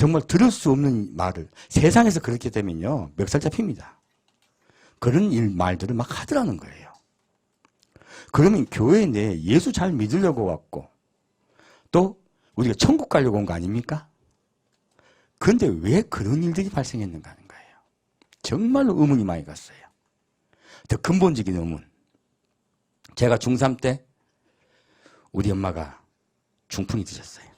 정말 들을 수 없는 말을 세상에서 그렇게 되면요 멱살 잡힙니다. 그런 말들을 막 하더라는 거예요. 그러면 교회 내에 예수 잘 믿으려고 왔고 또 우리가 천국 가려고 온 거 아닙니까? 그런데 왜 그런 일들이 발생했는가 하는 거예요. 정말로 의문이 많이 갔어요. 더 근본적인 의문. 제가 중3 때 우리 엄마가 중풍이 드셨어요.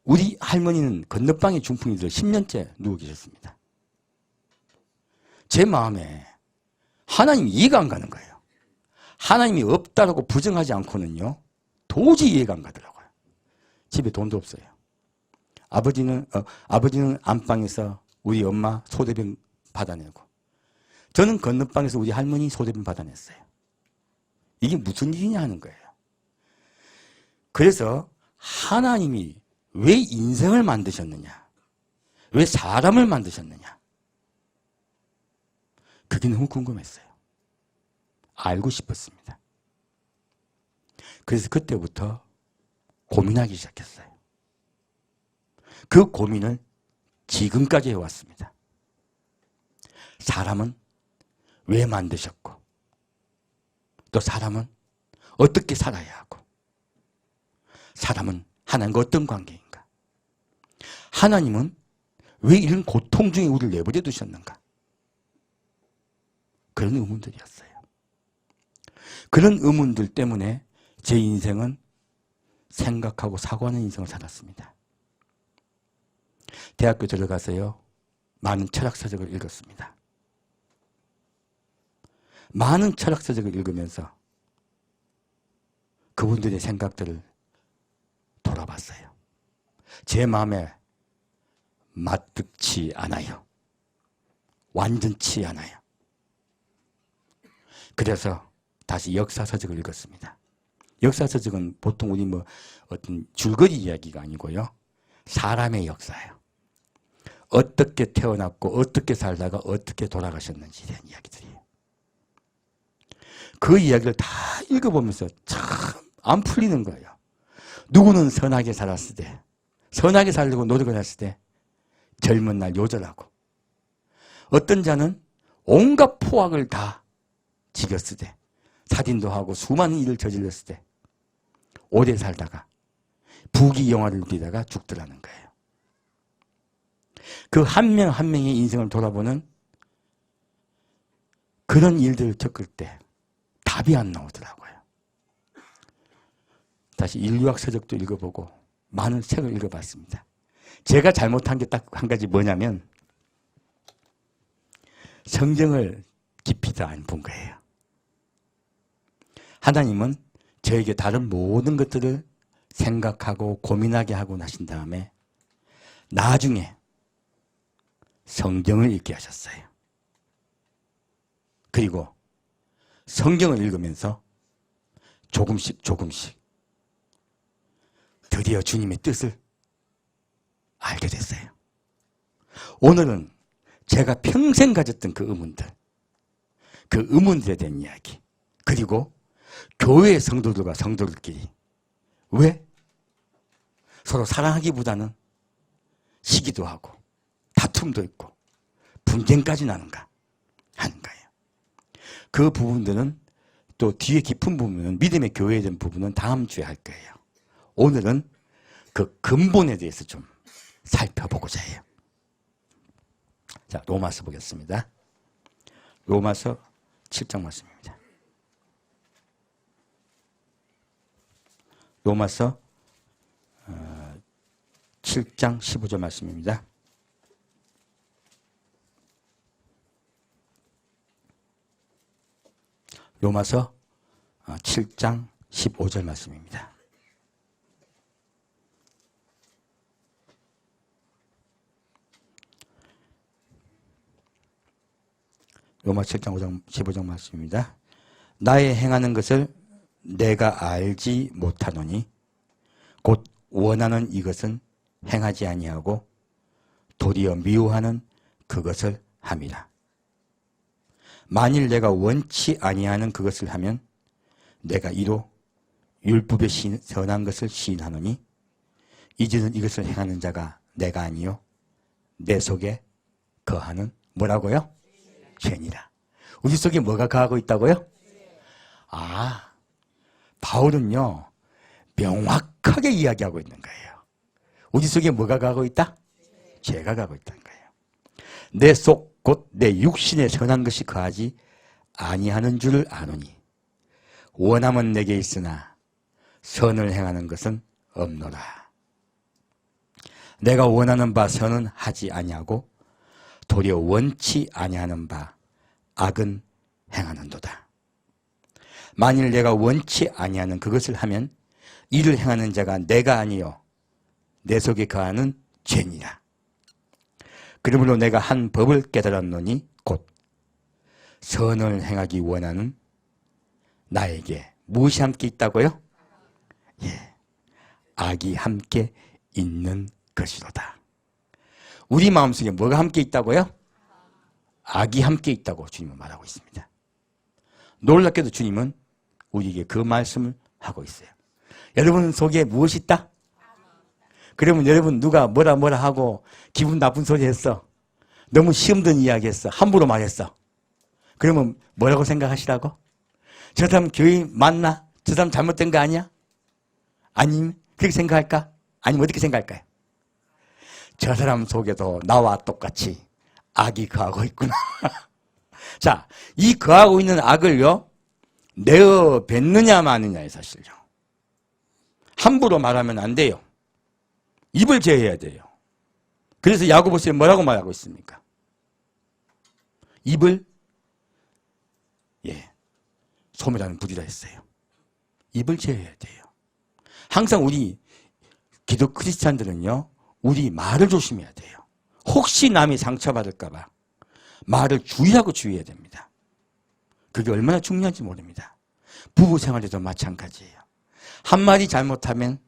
우리 할머니는 건너방에 중풍이 들어 10년째 누워 계셨습니다. 제 마음에 하나님이 이해가 안 가는 거예요. 하나님이 없다라고 부정하지 않고는요 도저히 이해가 안 가더라고요. 집에 돈도 없어요. 아버지는 안방에서 우리 엄마 소대병 받아내고 저는 건너방에서 우리 할머니 소대병 받아냈어요. 이게 무슨 일이냐 하는 거예요. 그래서 하나님이 왜 인생을 만드셨느냐? 왜 사람을 만드셨느냐? 그게 너무 궁금했어요. 알고 싶었습니다. 그래서 그때부터 고민하기 시작했어요. 그 고민을 지금까지 해왔습니다. 사람은 왜 만드셨고 또 사람은 어떻게 살아야 하고 사람은 하나님과 어떤 관계인가? 하나님은 왜 이런 고통 중에 우리를 내버려 두셨는가? 그런 의문들이었어요. 그런 의문들 때문에 제 인생은 생각하고 사고하는 인생을 살았습니다. 대학교 들어가서요. 많은 철학서적을 읽었습니다. 많은 철학서적을 읽으면서 그분들의 생각들을 돌아봤어요. 제 마음에 맞득치 않아요. 완전치 않아요. 그래서 다시 역사서적을 읽었습니다. 역사서적은 보통 우리 어떤 줄거리 이야기가 아니고요. 사람의 역사예요. 어떻게 태어났고 어떻게 살다가 어떻게 돌아가셨는지에 대한 이야기들이에요. 그 이야기를 다 읽어보면서 참 안 풀리는 거예요. 누구는 선하게 살았을 때, 선하게 살려고 노력을 했을 때 젊은 날 요절하고 어떤 자는 온갖 포악을 다 지겼을 때 살인도 하고 수많은 일을 저질렀을 때 오래 살다가 부귀영화를 누리다가 죽더라는 거예요. 그 한 명 한 명의 인생을 돌아보는 그런 일들을 겪을 때 답이 안 나오더라고요. 다시 인류학 서적도 읽어보고 많은 책을 읽어봤습니다. 제가 잘못한 게 딱 한 가지 뭐냐면 성경을 깊이 더 안 본 거예요. 하나님은 저에게 다른 모든 것들을 생각하고 고민하게 하고 나신 다음에 나중에 성경을 읽게 하셨어요. 그리고 성경을 읽으면서 조금씩 드디어 주님의 뜻을 알게 됐어요. 오늘은 제가 평생 가졌던 그 의문들에 대한 이야기, 그리고 교회의 성도들과 성도들끼리 왜 서로 사랑하기보다는 시기도 하고 다툼도 있고 분쟁까지 나는가 하는 거예요. 그 부분들은 또 뒤에 깊은 부분은 믿음의 교회에 대한 부분은 다음 주에 할 거예요. 오늘은 그 근본에 대해서 좀 살펴보고자 해요. 자, 로마서 보겠습니다. 로마서 7장 말씀입니다. 로마서 7장 15절 말씀입니다. 로마서 7장 15절 말씀입니다. 로마서 7장 15절 말씀입니다. 나의 행하는 것을 내가 알지 못하노니 곧 원하는 이것은 행하지 아니하고 도리어 미워하는 그것을 함이라. 만일 내가 원치 아니하는 그것을 하면 내가 이로 율법의 선한 것을 시인하노니 이제는 이것을 행하는 자가 내가 아니요 내 속에 거하는 뭐라고요? 죄니라. 우리 속에 뭐가 거하고 있다고요? 바울은요 명확하게 이야기하고 있는 거예요. 우리 속에 뭐가 거하고 있다? 죄가 거하고 있다는 거예요. 내 속 곧 내 육신에 선한 것이 거하지 아니하는 줄을 아노니 원함은 내게 있으나 선을 행하는 것은 없노라. 내가 원하는 바 선은 하지 아니하고 도리어 원치 아니하는 바 악은 행하는도다. 만일 내가 원치 아니하는 그것을 하면 이를 행하는 자가 내가 아니요 내 속에 거하는 죄니라. 그러므로 내가 한 법을 깨달았노니 곧 선을 행하기 원하는 나에게 무엇이 함께 있다고요? 악이 함께 있는 것이로다. 우리 마음속에 뭐가 함께 있다고요? 악이 함께 있다고 주님은 말하고 있습니다. 놀랍게도 주님은 우리에게 그 말씀을 하고 있어요. 여러분 속에 무엇이 있다? 그러면 여러분 누가 뭐라 하고 기분 나쁜 소리 했어. 너무 시험든 이야기 했어. 함부로 말했어. 그러면 뭐라고 생각하시라고? 저 사람 교회 맞나? 저 사람 잘못된 거 아니야? 아니면 그렇게 생각할까? 아니면 어떻게 생각할까요? 저 사람 속에도 나와 똑같이 악이 거하고 있구나. 자, 이 거하고 있는 악을요 내어 뱉느냐 마느냐의 사실요. 함부로 말하면 안 돼요. 입을 제어해야 돼요. 그래서 야고보서에 뭐라고 말하고 있습니까? 입을 소멸하는 불이라 했어요. 입을 제어해야 돼요. 항상 우리 기독 크리스찬들은요 우리 말을 조심해야 돼요. 혹시 남이 상처받을까 봐 말을 주의해야 됩니다. 그게 얼마나 중요한지 모릅니다. 부부 생활에도 마찬가지예요. 한마디 잘못하면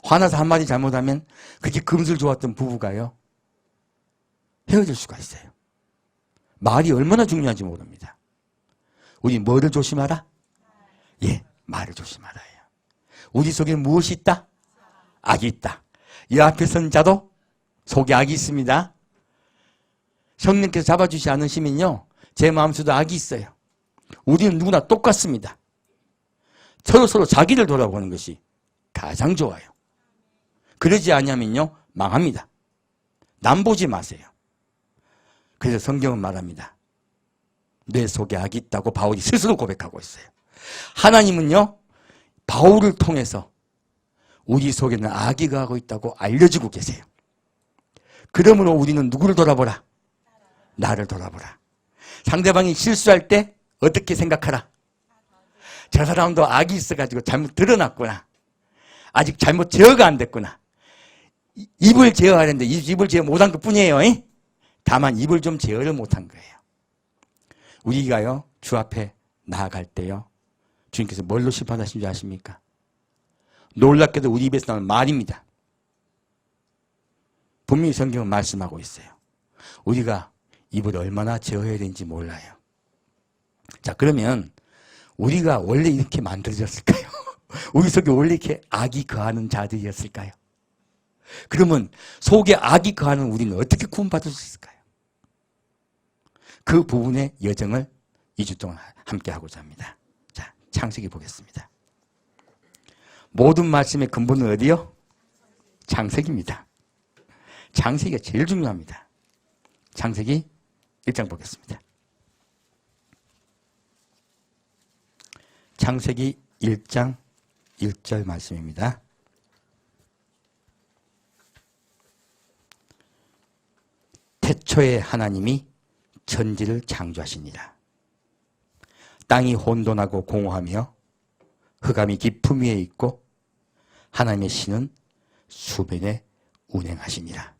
화나서 한마디 잘못하면 그렇게 금슬 좋았던 부부가요 헤어질 수가 있어요. 말이 얼마나 중요한지 모릅니다. 우리 뭐를 조심하라? 말을 조심하라 해요. 우리 속에 무엇이 있다? 악이 있다. 이 앞에 선 자도 속에 악이 있습니다. 성령께서 잡아주지 않으시면요 제 마음속에도 악이 있어요. 우리는 누구나 똑같습니다. 서로 자기를 돌아보는 것이 가장 좋아요. 그러지 않으면요 망합니다. 남 보지 마세요. 그래서 성경은 말합니다. 내 속에 악이 있다고 바울이 스스로 고백하고 있어요. 하나님은요 바울을 통해서 우리 속에는 악이 거하고 있다고 알려주고 계세요. 그러므로 우리는 누구를 돌아보라? 나를 돌아보라. 상대방이 실수할 때 어떻게 생각하라? 저 사람도 악이 있어가지고 잘못 드러났구나. 아직 잘못 제어가 안 됐구나. 입을 제어하는데 입을 제어 못한 것 뿐이에요. 다만 입을 좀 제어를 못한 거예요. 우리가요 주 앞에 나아갈 때요 주님께서 뭘로 심판하신 줄 아십니까? 놀랍게도 우리 입에서 나오는 말입니다. 분명히 성경은 말씀하고 있어요. 우리가 입을 얼마나 제어해야 되는지 몰라요. 자, 그러면 우리가 원래 이렇게 만들어졌을까요? 우리 속에 원래 이렇게 악이 거하는 자들이었을까요? 그러면 속에 악이 거하는 우리는 어떻게 구원받을 수 있을까요? 그 부분의 여정을 2주 동안 함께 하고자 합니다. 자, 창세기 보겠습니다. 모든 말씀의 근본은 어디요? 창세기입니다. 창세기가 제일 중요합니다. 창세기 1장 보겠습니다. 창세기 1장 1절 말씀입니다. 태초에 하나님이 천지를 창조하시니라. 땅이 혼돈하고 공허하며 흑암이 깊음 위에 있고 하나님의 신은 수변에 운행하시니라.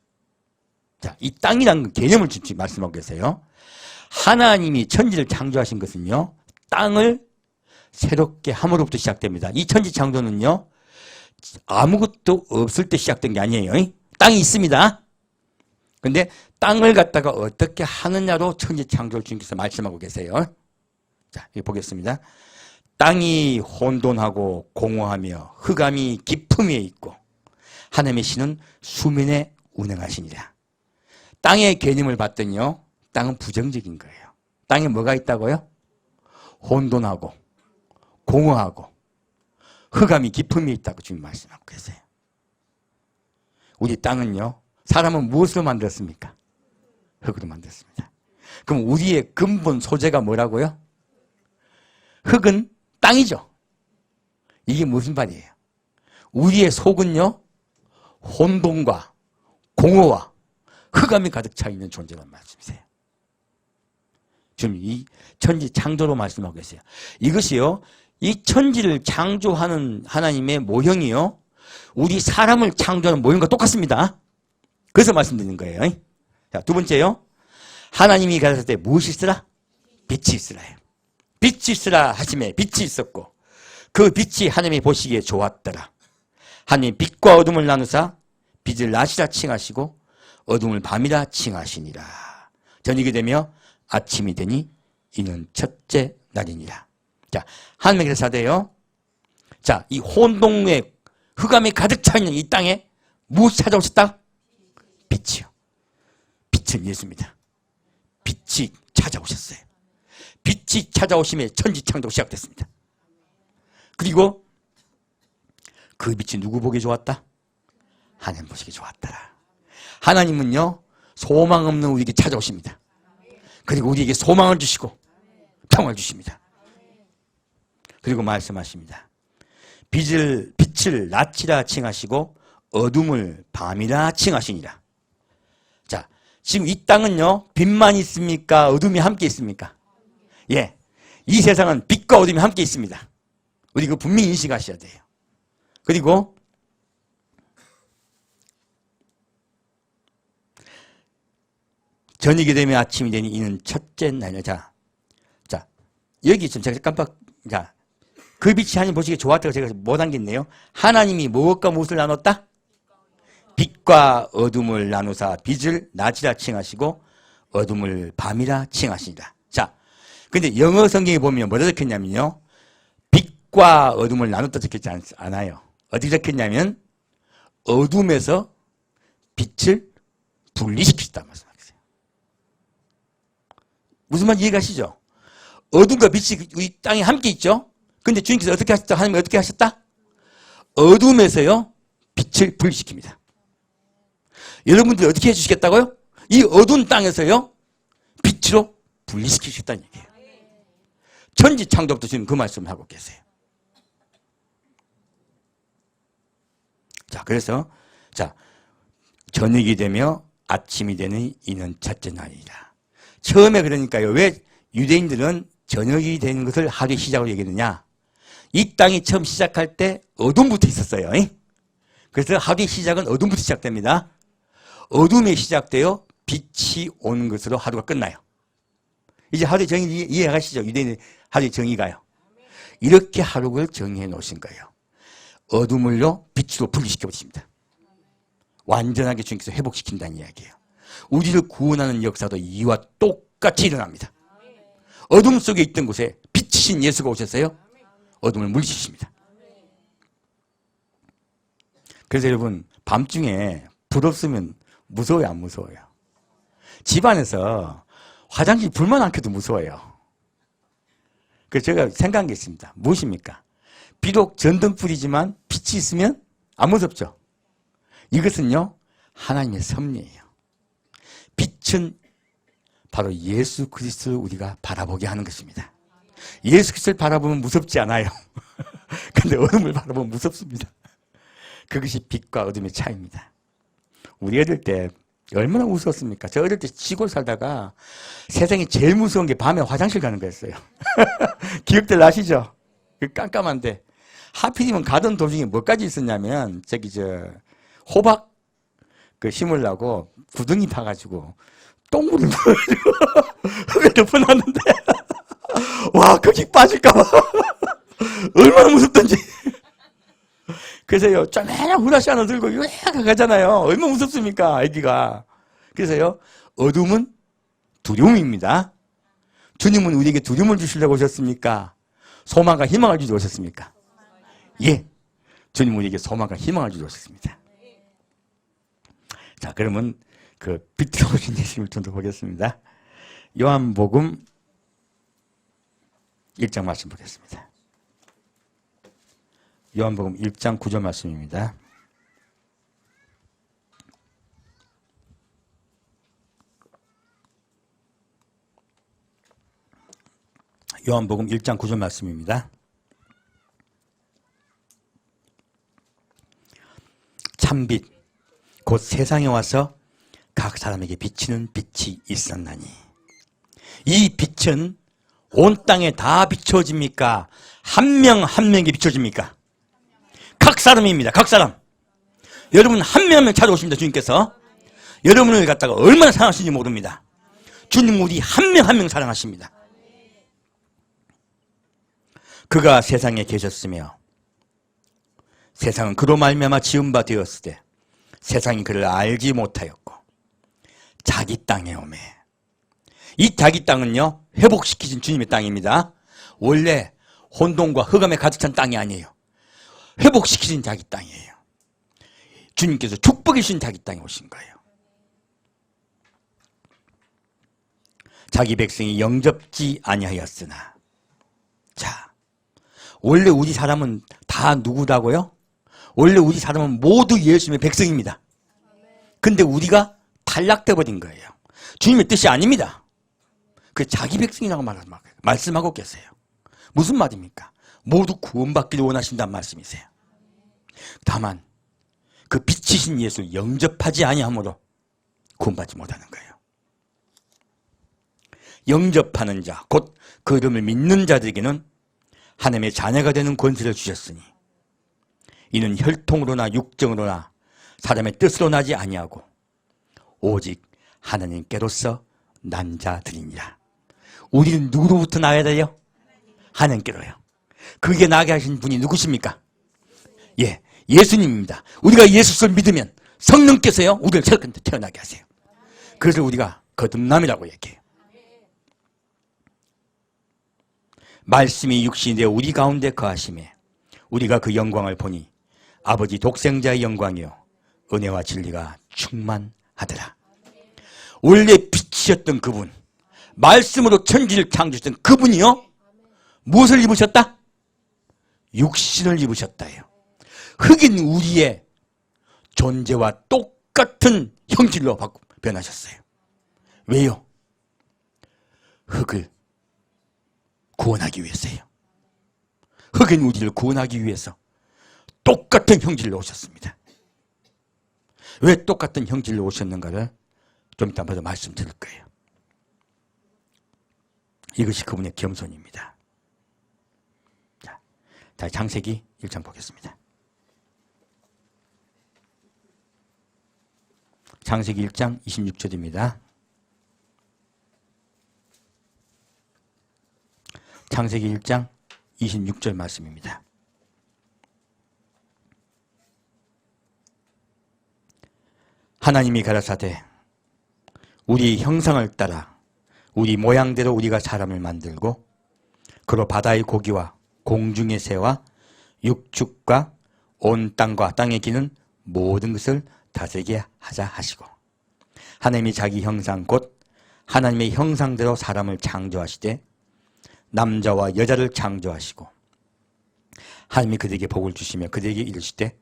자, 이 땅이라는 개념을 지금 말씀하고 계세요. 하나님이 천지를 창조하신 것은요, 땅을 새롭게 함으로부터 시작됩니다. 이 천지 창조는요, 아무것도 없을 때 시작된 게 아니에요. 땅이 있습니다. 근데 땅을 갖다가 어떻게 하느냐로 천지 창조를 주님께서 말씀하고 계세요. 자, 여기 보겠습니다. 땅이 혼돈하고 공허하며 흑암이 깊음 위에 있고 하나님의 신은 수면에 운행하시니라. 땅의 개념을 봤더니요, 땅은 부정적인 거예요. 땅에 뭐가 있다고요? 혼돈하고 공허하고 흑암이 깊음이 있다고 주님 말씀하고 계세요. 우리 땅은요, 사람은 무엇으로 만들었습니까? 흙으로 만들었습니다. 그럼 우리의 근본 소재가 뭐라고요? 흙은 땅이죠. 이게 무슨 말이에요? 우리의 속은요, 혼돈과 공허와 흑암이 가득 차 있는 존재란 말씀이세요. 지금 이 천지 창조로 말씀하고 계세요. 이것이요, 이 천지를 창조하는 하나님의 모형이요, 우리 사람을 창조하는 모형과 똑같습니다. 그래서 말씀드리는 거예요. 자, 두 번째요. 하나님이 가셨을 때 무엇이 있으라? 빛이 있으라요. 빛이 있으라 하심에 빛이 있었고 그 빛이 하나님이 보시기에 좋았더라. 하나님 빛과 어둠을 나누사 빛을 낮이라 칭하시고 어둠을 밤이라 칭하시니라. 저녁이 되며 아침이 되니 이는 첫째 날이니라. 자, 하나님의 사대요. 자, 이 혼동의 흑암이 가득 차 있는 이 땅에 무엇이 찾아오셨다? 빛이요. 빛은 예수입니다. 빛이 찾아오셨어요. 빛이 찾아오심에 천지창조가 시작됐습니다. 그리고 그 빛이 누구 보기 좋았다? 하나님 보시기 좋았더라. 하나님은요, 소망 없는 우리에게 찾아오십니다. 그리고 우리에게 소망을 주시고 평화를 주십니다. 그리고 말씀하십니다. 빛을 낮이라 칭하시고 어둠을 밤이라 칭하시니라. 자, 지금 이 땅은요, 빛만 있습니까? 어둠이 함께 있습니까? 예, 이 세상은 빛과 어둠이 함께 있습니다. 우리 그 분명히 인식하셔야 돼요. 그리고 저녁이 되면 아침이 되니 이는 첫째 날이라. 자, 여기 좀 제가 깜빡, 자, 그 빛이 하나님 보시기에 좋았다고 제가 못 안겼네요. 하나님이 무엇과 무엇을 나눴다? 빛과 어둠을 나누사 빛을 낮이라 칭하시고 어둠을 밤이라 칭하시니라. 자, 근데 영어 성경에 보면 뭐라 적혔냐면요, 빛과 어둠을 나눴다 적혔지 않아요. 어디 적혔냐면 어둠에서 빛을 분리시키셨다 말씀하세요. 무슨 말인지 이해가시죠? 어둠과 빛이 우리 땅에 함께 있죠. 근데 주님께서 어떻게 하셨다? 하나님이 어떻게 하셨다? 어둠에서요, 빛을 분리시킵니다. 여러분들이 어떻게 해주시겠다고요? 이 어두운 땅에서요, 빛으로 분리시키시겠다는 얘기예요. 천지 창조부터 지금 그 말씀을 하고 계세요. 자, 그래서, 자, 저녁이 되며 아침이 되는 이는 첫째 날이라. 처음에 그러니까요, 왜 유대인들은 저녁이 되는 것을 하루의 시작으로 얘기했느냐? 이 땅이 처음 시작할 때 어둠부터 있었어요. 그래서 하루의 시작은 어둠부터 시작됩니다. 어둠이 시작되어 빛이 오는 것으로 하루가 끝나요. 이제 하루의 정의 이해하시죠? 유대인의 하루의 정의가요. 이렇게 하루를 정의해 놓으신 거예요. 어둠을요, 빛으로 분리시켜 버리십니다. 완전하게 주님께서 회복시킨다는 이야기예요. 우리를 구원하는 역사도 이와 똑같이 일어납니다. 어둠 속에 있던 곳에 빛이신 예수가 오셨어요. 어둠을 물리치십니다. 그래서 여러분, 밤중에 불 없으면 무서워요, 안 무서워요? 집안에서 화장실 불만 안 켜도 무서워요. 그래서 제가 생각한 게 있습니다. 무엇입니까? 비록 전등불이지만 빛이 있으면 안 무섭죠? 이것은요, 하나님의 섭리예요. 빛은 바로 예수 그리스도를 우리가 바라보게 하는 것입니다. 예수 그리스도를 바라보면 무섭지 않아요. 근데 어둠을 바라보면 무섭습니다. 그것이 빛과 어둠의 차이입니다. 우리 어릴 때 얼마나 무서웠습니까? 저 어릴 때 시골 살다가 세상에 제일 무서운 게 밤에 화장실 가는 거였어요. 기억들 나시죠? 그 깜깜한데. 하필이면 가던 도중에 뭐까지 있었냐면, 호박 심으려고 구덩이 파가지고 똥물을 부어가지고 흙을 덮어놨는데, 와, 거기 빠질까봐. 얼마나 무섭던지. 그래서요, 쪼매난 후라시 하나 들고 요약가 가잖아요. 얼마나 무섭습니까, 아기가. 그래서요, 어둠은 두려움입니다. 주님은 우리에게 두려움을 주시려고 오셨습니까? 소망과 희망을 주시러 오셨습니까? 예. 주님은 우리에게 소망과 희망을 주시러 오셨습니다. 자, 그러면 그 빛으로 오신 예수님을 좀 더 보겠습니다. 요한복음 1장 말씀 보겠습니다. 요한복음 1장 9절 말씀입니다. 요한복음 1장 9절 말씀입니다. 참빛 곧 세상에 와서 각 사람에게 비치는 빛이 있었나니 이 빛은 온 땅에 다 비춰집니까? 한 명 한 명에게 비춰집니까? 각 사람입니다. 각 사람. 여러분 한 명 한 명 찾아오십니다. 주님께서 여러분을 갖다가 얼마나 사랑하시는지 모릅니다. 주님 우리 한 명 한 명 사랑하십니다. 그가 세상에 계셨으며 세상은 그로 말미암아 지은 바 되었을 때 세상이 그를 알지 못하였고 자기 땅에 오매 이 자기 땅은요 회복시키신 주님의 땅입니다. 원래 혼돈과 흑암에 가득 찬 땅이 아니에요. 회복시키신 자기 땅이에요. 주님께서 축복해 주신 자기 땅에 오신 거예요. 자기 백성이 영접지 아니하였으나 자 원래 우리 사람은 다 누구다고요? 원래 우리 사람은 모두 예수님의 백성입니다. 근데 우리가 탈락돼 버린 거예요. 주님의 뜻이 아닙니다. 그 자기 백성이라고 말씀하고 계세요. 무슨 말입니까? 모두 구원받기를 원하신다는 말씀이세요. 다만 그 빛이신 예수를 영접하지 아니하므로 구원받지 못하는 거예요. 영접하는 자, 곧 그 이름을 믿는 자들에게는 하나님의 자녀가 되는 권세를 주셨으니 이는 혈통으로나 육정으로나 사람의 뜻으로 나지 아니하고 오직 하나님께로서 난 자들이니라. 우리는 누구로부터 나야 돼요? 하나님께로요. 그게 나게 하신 분이 누구십니까? 예, 예수님입니다. 우리가 예수를 믿으면 성령께서요 우리를 새롭게 태어나게 하세요. 그래서 우리가 거듭남이라고 얘기해요. 말씀이 육신이 되어 우리 가운데 거하심에 우리가 그 영광을 보니 아버지 독생자의 영광이요 은혜와 진리가 충만하더라. 원래 빛이었던 그분, 말씀으로 천지를 창조했던 그분이요 무엇을 입으셨다? 육신을 입으셨다요. 흑인 우리의 존재와 똑같은 형질로 변하셨어요. 왜요? 흑을 구원하기 위해서요. 흑인 우리를 구원하기 위해서 똑같은 형질로 오셨습니다. 왜 똑같은 형질로 오셨는가를 좀 이따 먼저 말씀드릴 거예요. 이것이 그분의 겸손입니다. 자, 다시 창세기 1장 보겠습니다. 창세기 1장 26절입니다. 창세기 1장 26절 말씀입니다. 하나님이 가라사대 우리 형상을 따라 우리 모양대로 우리가 사람을 만들고 그로 바다의 고기와 공중의 새와 육축과 온 땅과 땅에 기는 모든 것을 다스리게 하자 하시고 하나님이 자기 형상 곧 하나님의 형상대로 사람을 창조하시되 남자와 여자를 창조하시고 하나님이 그들에게 복을 주시며 그들에게 이르시되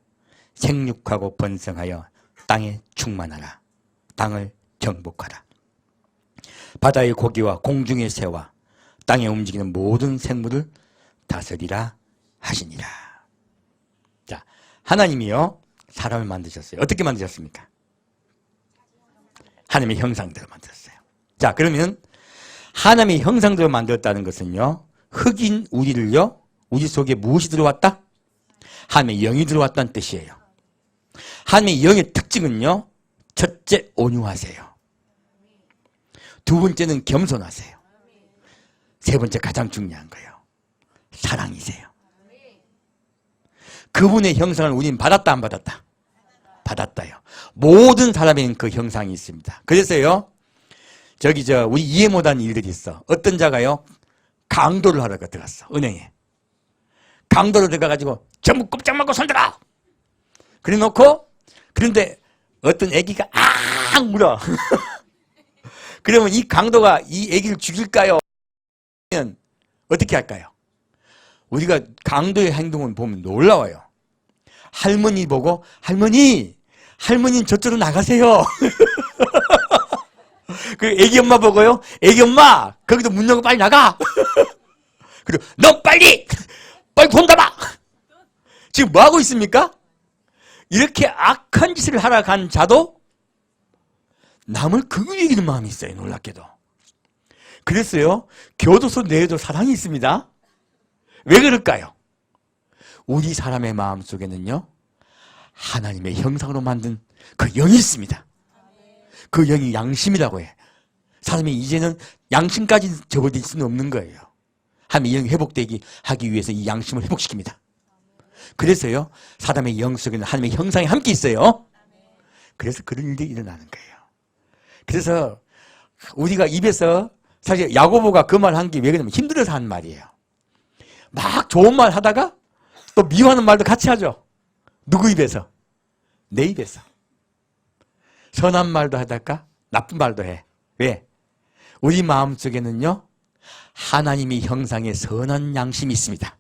생육하고 번성하여 땅에 충만하라. 땅을 정복하라. 바다의 고기와 공중의 새와 땅에 움직이는 모든 생물을 다스리라 하시니라. 자, 하나님이요 사람을 만드셨어요. 어떻게 만드셨습니까? 하나님의 형상대로 만들었어요. 자, 그러면 하나님의 형상대로 만들었다는 것은요 흑인 우리를요 우리 속에 무엇이 들어왔다? 하나님의 영이 들어왔다는 뜻이에요. 하나님의 영의 특징은요 첫째 온유하세요. 두 번째는 겸손하세요. 세 번째 가장 중요한 거예요. 사랑이세요. 그분의 형상을 우리는 받았다 안 받았다? 받았다요. 모든 사람에는 그 형상이 있습니다. 그래서요 우리 이해 못한 일들이 있어. 어떤 자가요 강도를 하러 들어갔어. 은행에 강도로 들어가가지고 전부 꼼짝 말고 손들어. 그래 놓고 그런데 어떤 애기가 물어. 그러면 이 강도가 이 아기를 죽일까요? 어떻게 할까요? 우리가 강도의 행동을 보면 놀라워요. 할머니 보고 할머니는 저쪽으로 나가세요. 그 애기 엄마 보고요. 애기 엄마 거기도 문 열고 빨리 나가. 그리고 너 빨리 돈 담아. 지금 뭐 하고 있습니까? 이렇게 악한 짓을 하러 간 자도 남을 극률히 여기는 마음이 있어요. 놀랍게도. 그랬어요. 교도소 내에도 사랑이 있습니다. 왜 그럴까요? 우리 사람의 마음 속에는요, 하나님의 형상으로 만든 그 영이 있습니다. 그 영이 양심이라고 해. 사람이 이제는 양심까지 접어들 수는 없는 거예요. 하나님의 영이 회복되기 하기 위해서 이 양심을 회복시킵니다. 그래서요, 사람의 영 속에는 하나님의 형상이 함께 있어요. 그래서 그런 일들이 일어나는 거예요. 그래서 우리가 입에서 사실 야고보가 그 말 한 게 왜 그러냐면 힘들어서 한 말이에요. 막 좋은 말 하다가 또 미워하는 말도 같이 하죠. 누구 입에서? 내 입에서. 선한 말도 하다가 나쁜 말도 해. 왜? 우리 마음속에는요, 하나님의 형상의 선한 양심이 있습니다.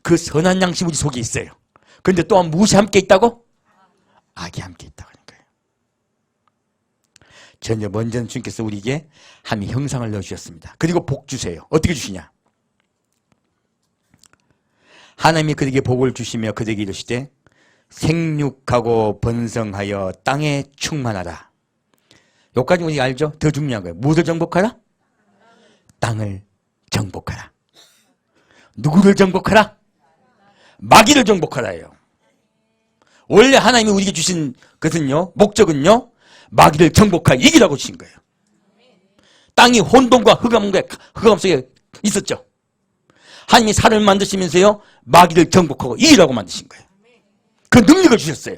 그 선한 양심 우리 속에 있어요. 그런데 또한 무엇이 함께 있다고? 악이 함께 있다고 하는 거예요. 전혀 먼저는 주님께서 우리에게 하나님의 형상을 넣어주셨습니다. 그리고 복 주세요. 어떻게 주시냐? 하나님이 그에게 복을 주시며 그에게 이르시되 생육하고 번성하여 땅에 충만하라. 여기까지 우리 알죠? 더 중요한 거예요. 무엇을 정복하라? 땅을 정복하라. 누구를 정복하라? 마귀를 정복하라예요. 원래 하나님이 우리에게 주신 것은요, 목적은요, 마귀를 정복할 이기라고 주신 거예요. 땅이 혼돈과 흑암 속에 있었죠. 하나님이 산을 만드시면서요, 마귀를 정복하고 이기라고 만드신 거예요. 그 능력을 주셨어요.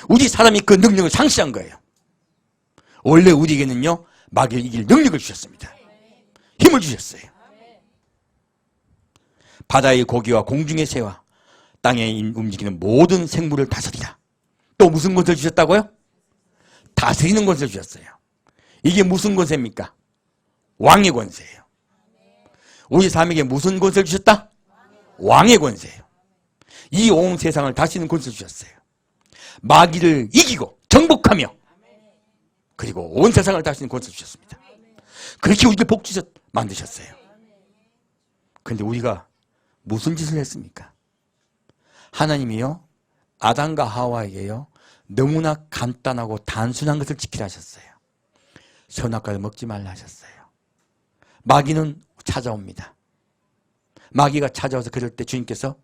우리 사람이 그 능력을 상실한 거예요. 원래 우리에게는요, 마귀를 이길 능력을 주셨습니다. 힘을 주셨어요. 바다의 고기와 공중의 새와 땅에 움직이는 모든 생물을 다스리라. 또 무슨 권세를 주셨다고요? 다스리는 권세를 주셨어요. 이게 무슨 권세입니까? 왕의 권세예요. 우리 삶에게 무슨 권세를 주셨다? 왕의 권세예요. 이 온 세상을 다스리는 권세를 주셨어요. 마귀를 이기고 정복하며 그리고 온 세상을 다스리는 권세를 주셨습니다. 그렇게 우리를 복 주셨 만드셨어요. 그런데 우리가 무슨 짓을 했습니까? 하나님이요, 아담과 하와에게요, 너무나 간단하고 단순한 것을 지키라 하셨어요. 선악과를 먹지 말라 하셨어요. 마귀는 찾아옵니다. 마귀가 찾아와서 그럴 때 주님께서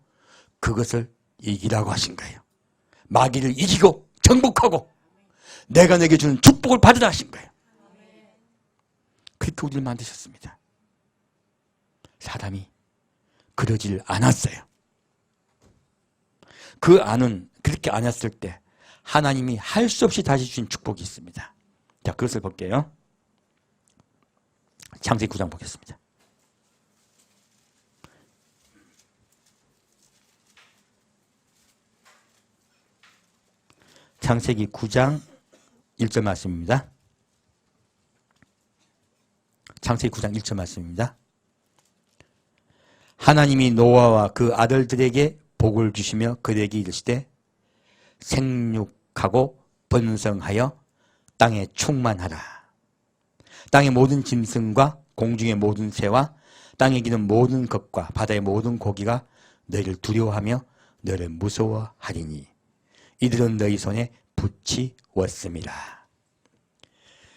그것을 이기라고 하신 거예요. 마귀를 이기고 정복하고 내가 내게 주는 축복을 받으라 하신 거예요. 그렇게 우리를 만드셨습니다. 사람이 그러질 않았어요. 그 안은 그렇게 안 했을 때 하나님이 할 수 없이 다시 주신 축복이 있습니다. 자, 그것을 볼게요. 창세기 9장 보겠습니다. 창세기 9장 1절 말씀입니다. 창세기 9장 1절 말씀입니다. 하나님이 노아와 그 아들들에게 복을 주시며 그들에게 이르시되 생육하고 번성하여 땅에 충만하라. 땅의 모든 짐승과 공중의 모든 새와 땅에 기는 모든 것과 바다의 모든 고기가 너희를 두려워하며 너희를 무서워하리니 이들은 너희 손에 붙이웠음이라.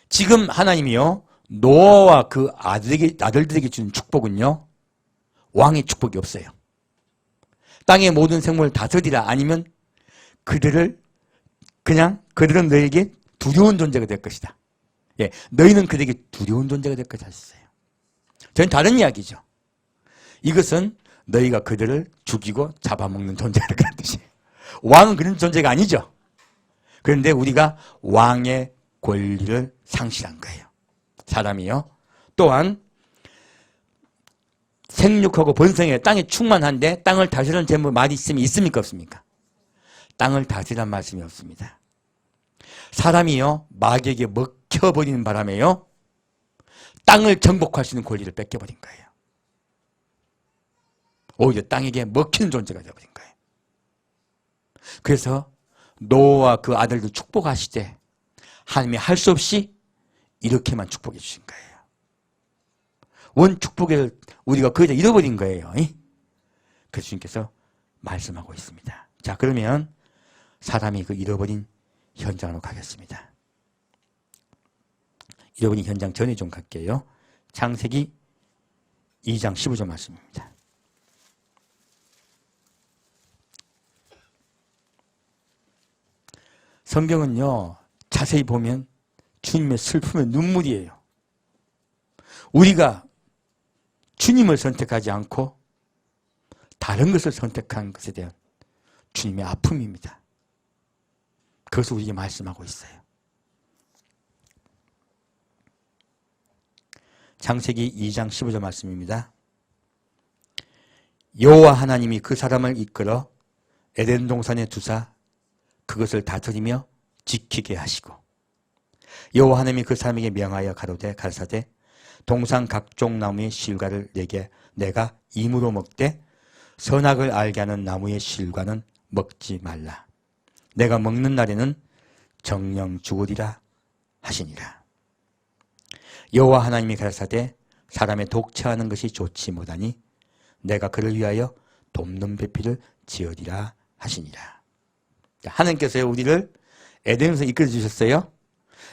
지금 하나님이요, 노아와 그 아들들에게 주는 축복은요, 왕의 축복이 없어요. 땅의 모든 생물을 다스리라. 아니면 그들은 너에게 두려운 존재가 될 것이다. 예, 너희는 그들에게 두려운 존재가 될 것이다 하셨어요. 저는 다른 이야기죠. 이것은 너희가 그들을 죽이고 잡아먹는 존재가 그런 뜻이에요. 왕은 그런 존재가 아니죠. 그런데 우리가 왕의 권리를 상실한 거예요. 사람이요. 또한 생육하고 번성해 땅에 충만한데 땅을 다스리는 제목 말이 있습니까? 없습니까? 땅을 다스리란 말씀이 없습니다. 사람이요 마귀에게 먹혀버리는 바람에요 땅을 정복할 수 있는 권리를 뺏겨버린 거예요. 오히려 땅에게 먹히는 존재가 되어버린 거예요. 그래서 노아와 그 아들들 축복하시되 하나님이 할 수 없이 이렇게만 축복해 주신 거예요. 원 축복을 우리가 거기다 잃어버린 거예요. 그래서 주님께서 말씀하고 있습니다. 자, 그러면 사람이 그 잃어버린 현장으로 가겠습니다. 잃어버린 현장 전에 좀 갈게요. 창세기 2장 15절 말씀입니다. 성경은요 자세히 보면 주님의 슬픔의 눈물이에요. 우리가 주님을 선택하지 않고 다른 것을 선택한 것에 대한 주님의 아픔입니다. 그것을 우리에게 말씀하고 있어요. 창세기 2장 15절 말씀입니다. 여호와 하나님이 그 사람을 이끌어 에덴 동산에 두사 그것을 다스리며 지키게 하시고 여호와 하나님이 그 사람에게 명하여 가라사대 동산 각종 나무의 실과를 내가 임으로 먹되 선악을 알게 하는 나무의 실과는 먹지 말라. 내가 먹는 날에는 정령 죽으리라 하시니라. 여호와 하나님이 가라사대 사람의 독채하는 것이 좋지 못하니 내가 그를 위하여 돕는 배필을 지으리라 하시니라. 하나님께서 우리를 에덴에서 이끌어 주셨어요.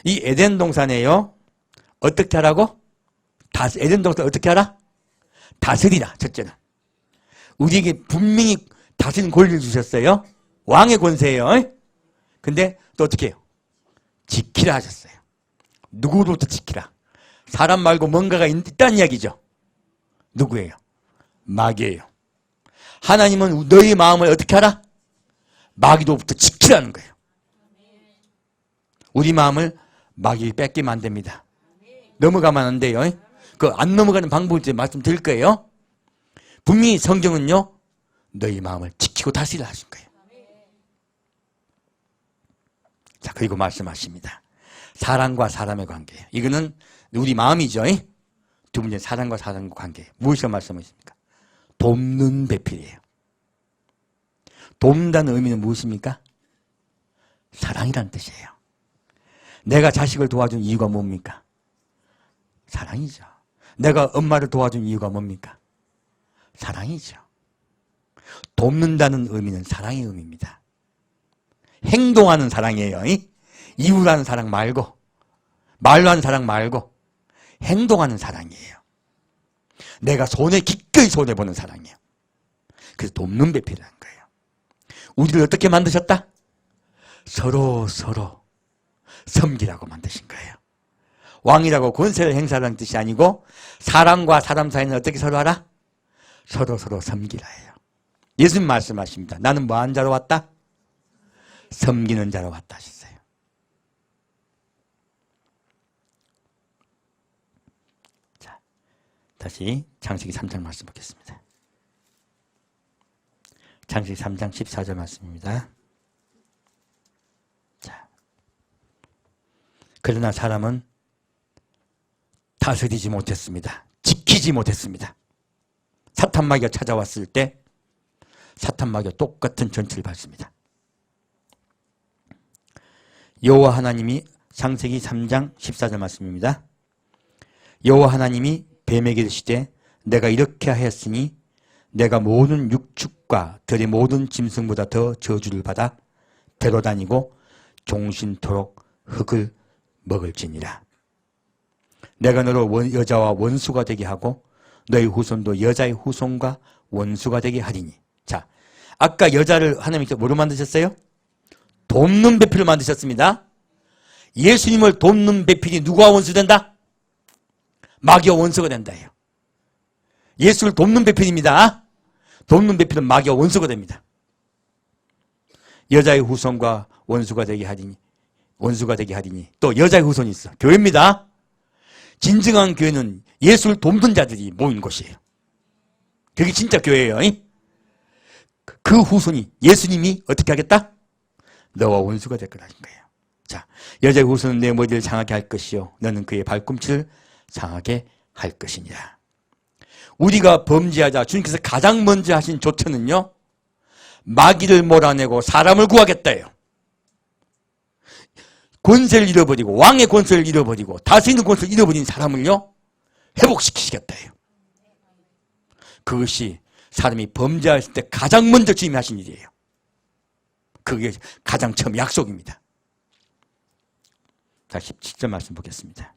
이 에덴 동산에요 어떻게 하라고? 에덴 동산 어떻게 하라? 다스리라. 첫째는 우리에게 분명히 다스리는 권리를 주셨어요. 왕의 권세예요. 근데 또 어떻게 해요? 지키라 하셨어요. 누구로부터 지키라? 사람 말고 뭔가가 있다는 이야기죠. 누구예요? 마귀예요. 하나님은 너희 마음을 어떻게 하라? 마귀로부터 지키라는 거예요. 우리 마음을 마귀 뺏기면 안 됩니다. 넘어가면 안 돼요. 그 안 넘어가는 방법을 말씀드릴 거예요. 분명히 성경은요 너희 마음을 지키고 다스리라 하신 거예요. 자, 그리고 말씀하십니다. 사람과 사람의 관계예요. 이거는 우리 마음이죠. 두 번째 사람과 사람의 관계. 무엇이라고 말씀하십니까? 돕는 배필이에요. 돕는다는 의미는 무엇입니까? 사랑이라는 뜻이에요. 내가 자식을 도와준 이유가 뭡니까? 사랑이죠. 내가 엄마를 도와준 이유가 뭡니까? 사랑이죠. 돕는다는 의미는 사랑의 의미입니다. 행동하는 사랑이에요. 이유로 하는 사랑 말고 말로 하는 사랑 말고 행동하는 사랑이에요. 내가 기꺼이 손해보는 사랑이에요. 그래서 돕는 배필이라는 거예요. 우리를 어떻게 만드셨다? 서로 섬기라고 만드신 거예요. 왕이라고 권세를 행사하는 뜻이 아니고 사람과 사람 사이는 어떻게 서로 하라? 서로 섬기라 해요. 예수님 말씀하십니다. 나는 뭐 하는 자로 왔다? 섬기는 자로 왔다 하셨어요. 자, 다시 창세기 3장 말씀 보겠습니다. 창세기 3장 14절 말씀입니다. 자, 그러나 사람은 다스리지 못했습니다. 지키지 못했습니다. 사탄 마귀가 찾아왔을 때 사탄 마귀가 똑같은 전투를 받습니다. 여호와 하나님이 창세기 3장 14절 말씀입니다. 여호와 하나님이 뱀에게 이르시되 내가 이렇게 하였으니 내가 모든 육축과 들의 모든 짐승보다 더 저주를 받아 배로 다니고 종신토록 흙을 먹을지니라. 내가 너로 여자와 원수가 되게 하고 너희 후손도 여자의 후손과 원수가 되게 하리니. 자, 아까 여자를 하나님께서 뭐로 만드셨어요? 돕는 배필로 만드셨습니다. 예수님을 돕는 배필이 누구와 원수된다? 마귀와 원수가 된다예요. 예수를 돕는 배필입니다. 돕는 배필은 마귀와 원수가 됩니다. 여자의 후손과 원수가 되게 하리니 또 여자의 후손이 있어. 교회입니다. 진정한 교회는 예수를 돕는 자들이 모인 곳이에요. 그게 진짜 교회예요. 그 후손이 예수님이 어떻게 하겠다? 너와 원수가 될 거라는 거예요. 자, 여자의 후손은 내 머리를 상하게 할 것이요 너는 그의 발꿈치를 상하게 할 것이니라. 우리가 범죄하자 주님께서 가장 먼저 하신 조처는요, 마귀를 몰아내고 사람을 구하겠다예요. 권세를 잃어버리고 왕의 권세를 잃어버리고 다스리는 권세를 잃어버린 사람을요 회복시키시겠다예요. 그것이 사람이 범죄했을 때 가장 먼저 주님이 하신 일이에요. 그게 가장 처음 약속입니다. 자, 17절 말씀 보겠습니다.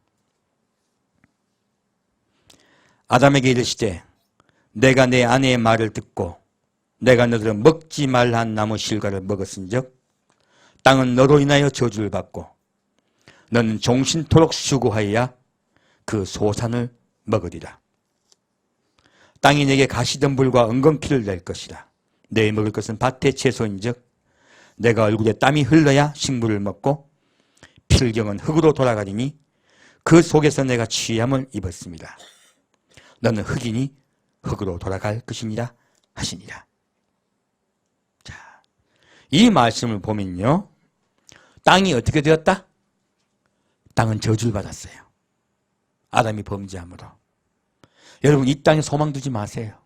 아담에게 이르시되 내가 내 아내의 말을 듣고 내가 너희를 먹지 말라 한 나무 실과를 먹었은즉 땅은 너로 인하여 저주를 받고 너는 종신토록 수고하여야 그 소산을 먹으리라. 땅이 내게 가시덤불과 은건피를 낼 것이라. 내 먹을 것은 밭의 채소인즉 내가 얼굴에 땀이 흘러야 식물을 먹고 필경은 흙으로 돌아가리니 그 속에서 내가 취함을 입었습니다. 너는 흙이니 흙으로 돌아갈 것이니라 하시니라. 자, 이 말씀을 보면요, 땅이 어떻게 되었다? 땅은 저주를 받았어요. 아담이 범죄함으로. 여러분, 이 땅에 소망 두지 마세요.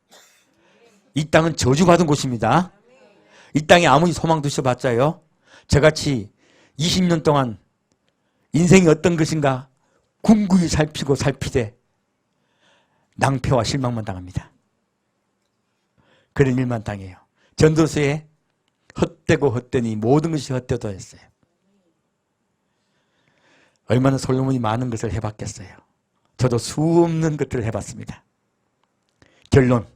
이 땅은 저주받은 곳입니다. 이 땅에 아무리 소망 두셔봤자요, 저같이 20년 동안 인생이 어떤 것인가 궁극히 살피고 살피되 낭패와 실망만 당합니다. 그런 일만 당해요. 전도서에 헛되고 헛되니 모든 것이 헛되다 했어요. 얼마나 솔로몬이 많은 것을 해봤겠어요. 저도 수없는 것들을 해봤습니다. 결론,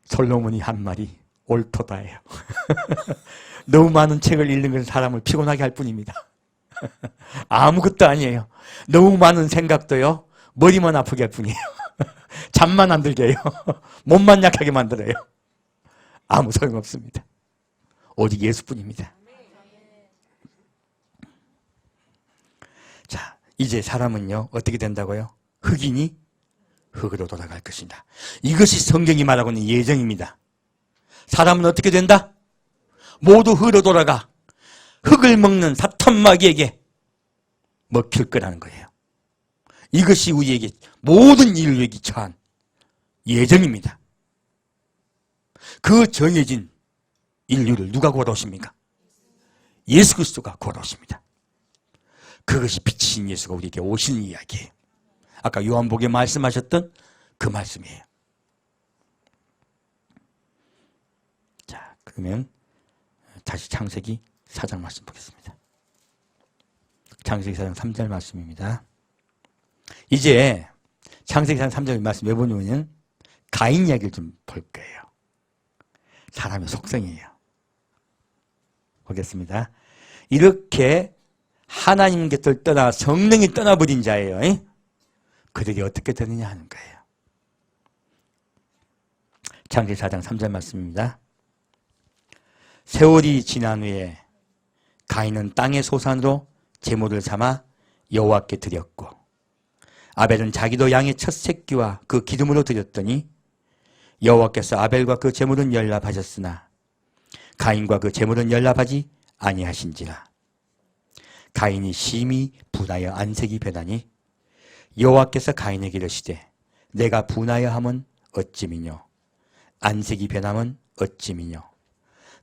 솔로몬이 한 말이 옳도다예요. 너무 많은 책을 읽는 것은 사람을 피곤하게 할 뿐입니다. 아무것도 아니에요. 너무 많은 생각도요, 머리만 아프게 할 뿐이에요. 잠만 안 들게 해요. 몸만 약하게 만들어요. 아무 소용없습니다. 오직 예수뿐입니다. 자, 이제 사람은요 어떻게 된다고요? 흙이니 흙으로 돌아갈 것이다. 이것이 성경이 말하고 있는 예정입니다. 사람은 어떻게 된다? 모두 흙으로 돌아가 흙을 먹는 사탄 마귀에게 먹힐 거라는 거예요. 이것이 우리에게 모든 인류에게 처한 예정입니다. 그 정해진 인류를 누가 구하십니까? 예수 그리스도가 구하십니다. 그것이 빛이신 예수가 우리에게 오시는 이야기예요. 아까 요한복음에 말씀하셨던 그 말씀이에요. 자, 그러면 다시 창세기 4장 말씀 보겠습니다. 창세기 4장 3절 말씀입니다. 이제 창세기 4장 3절 말씀 왜 보냐면 가인 이야기를 좀 볼 거예요. 사람의 속성이에요. 보겠습니다. 이렇게 하나님 곁을 떠나 성령이 떠나버린 자예요. 그들이 어떻게 되느냐 하는 거예요. 창세기 4장 3절 말씀입니다. 세월이 지난 후에 가인은 땅의 소산으로 제물을 삼아 여호와께 드렸고 아벨은 자기도 양의 첫 새끼와 그 기름으로 드렸더니 여호와께서 아벨과 그 제물은 연락하셨으나 가인과 그 제물은 연락하지 아니하신지라. 가인이 심히 분하여 안색이 변하니 여호와께서 가인에게 이르시되 내가 분하여 함은 어찌미뇨 안색이 변함은 어찌미뇨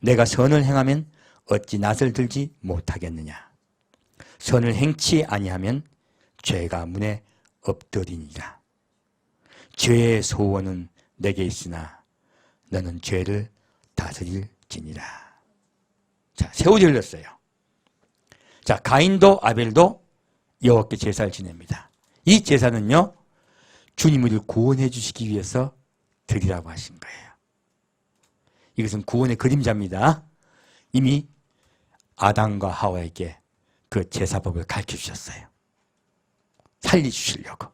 내가 선을 행하면 어찌 낯을 들지 못하겠느냐. 선을 행치 아니하면 죄가 문에 엎드리니라. 죄의 소원은 내게 있으나 너는 죄를 다스릴지니라. 자, 세월이 흘렀어요. 자, 가인도 아벨도 여호와께 제사를 지냅니다. 이 제사는요 주님을 구원해 주시기 위해서 드리라고 하신 거예요. 이것은 구원의 그림자입니다. 이미 아담과 하와에게 그 제사법을 가르쳐 주셨어요. 살려주시려고.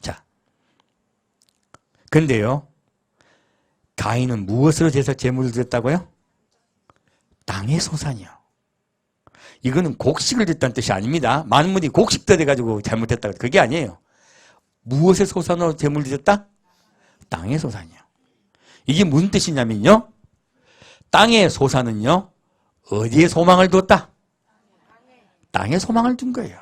자, 근데요 가인은 무엇으로 제물을 드렸다고요? 땅의 소산이요. 이거는 곡식을 드렸다는 뜻이 아닙니다. 많은 분들이 곡식 드려가지고 잘못했다고. 그게 아니에요. 무엇의 소산으로 제물을 드렸다? 땅의 소산이요. 이게 무슨 뜻이냐면요 땅의 소산은요 어디에 소망을 두었다? 땅에 소망을 둔 거예요.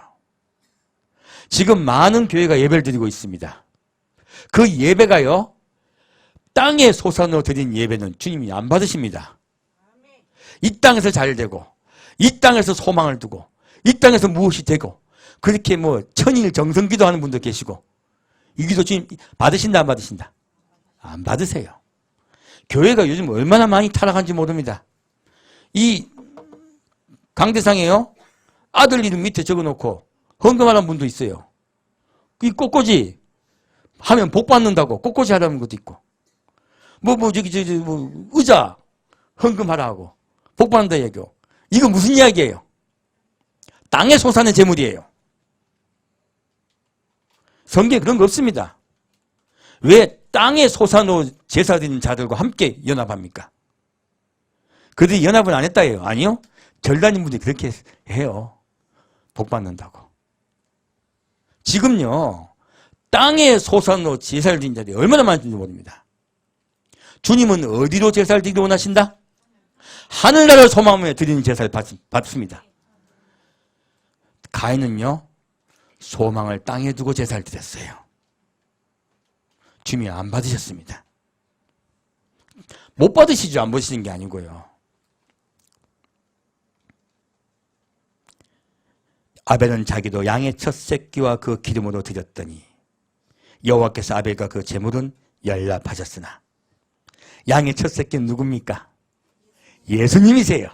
지금 많은 교회가 예배를 드리고 있습니다. 그 예배가요, 땅에 솟아넣어 드린 예배는 주님이 안 받으십니다. 이 땅에서 잘 되고, 이 땅에서 소망을 두고, 이 땅에서 무엇이 되고, 그렇게 뭐 천일 정성기도 하는 분도 계시고, 이 기도 주님 받으신다 안 받으신다? 안 받으세요. 교회가 요즘 얼마나 많이 타락한지 모릅니다. 이 강대상에요, 아들 이름 밑에 적어놓고 헌금하라는 분도 있어요. 이 꽃꽂이 하면 복 받는다고 꽃꽂이 하라는 것도 있고, 의자 헌금하라 하고 복 받는다 얘기요. 이거 무슨 이야기예요? 땅에 솟아낸 재물이에요. 성경에 그런 거 없습니다. 왜 땅에 솟아놓은 제사 드리는 자들과 함께 연합합니까? 그들이 연합은 안 했다 해요. 아니요. 절단인 분들이 그렇게 해요. 복 받는다고. 지금요, 땅에 솟아놓은 제사를 드리는 자들이 얼마나 많은지 모릅니다. 주님은 어디로 제사를 드리기 원하신다? 하늘나라를 소망하며 드리는 제사를 받습니다. 가인은요, 소망을 땅에 두고 제사를 드렸어요. 주님이 안 받으셨습니다. 못 받으시죠. 안 받으시는 게 아니고요. 아벨은 자기도 양의 첫 새끼와 그 기름으로 드렸더니 여호와께서 아벨과 그 제물은 열납하셨으나, 양의 첫 새끼는 누굽니까? 예수님이세요.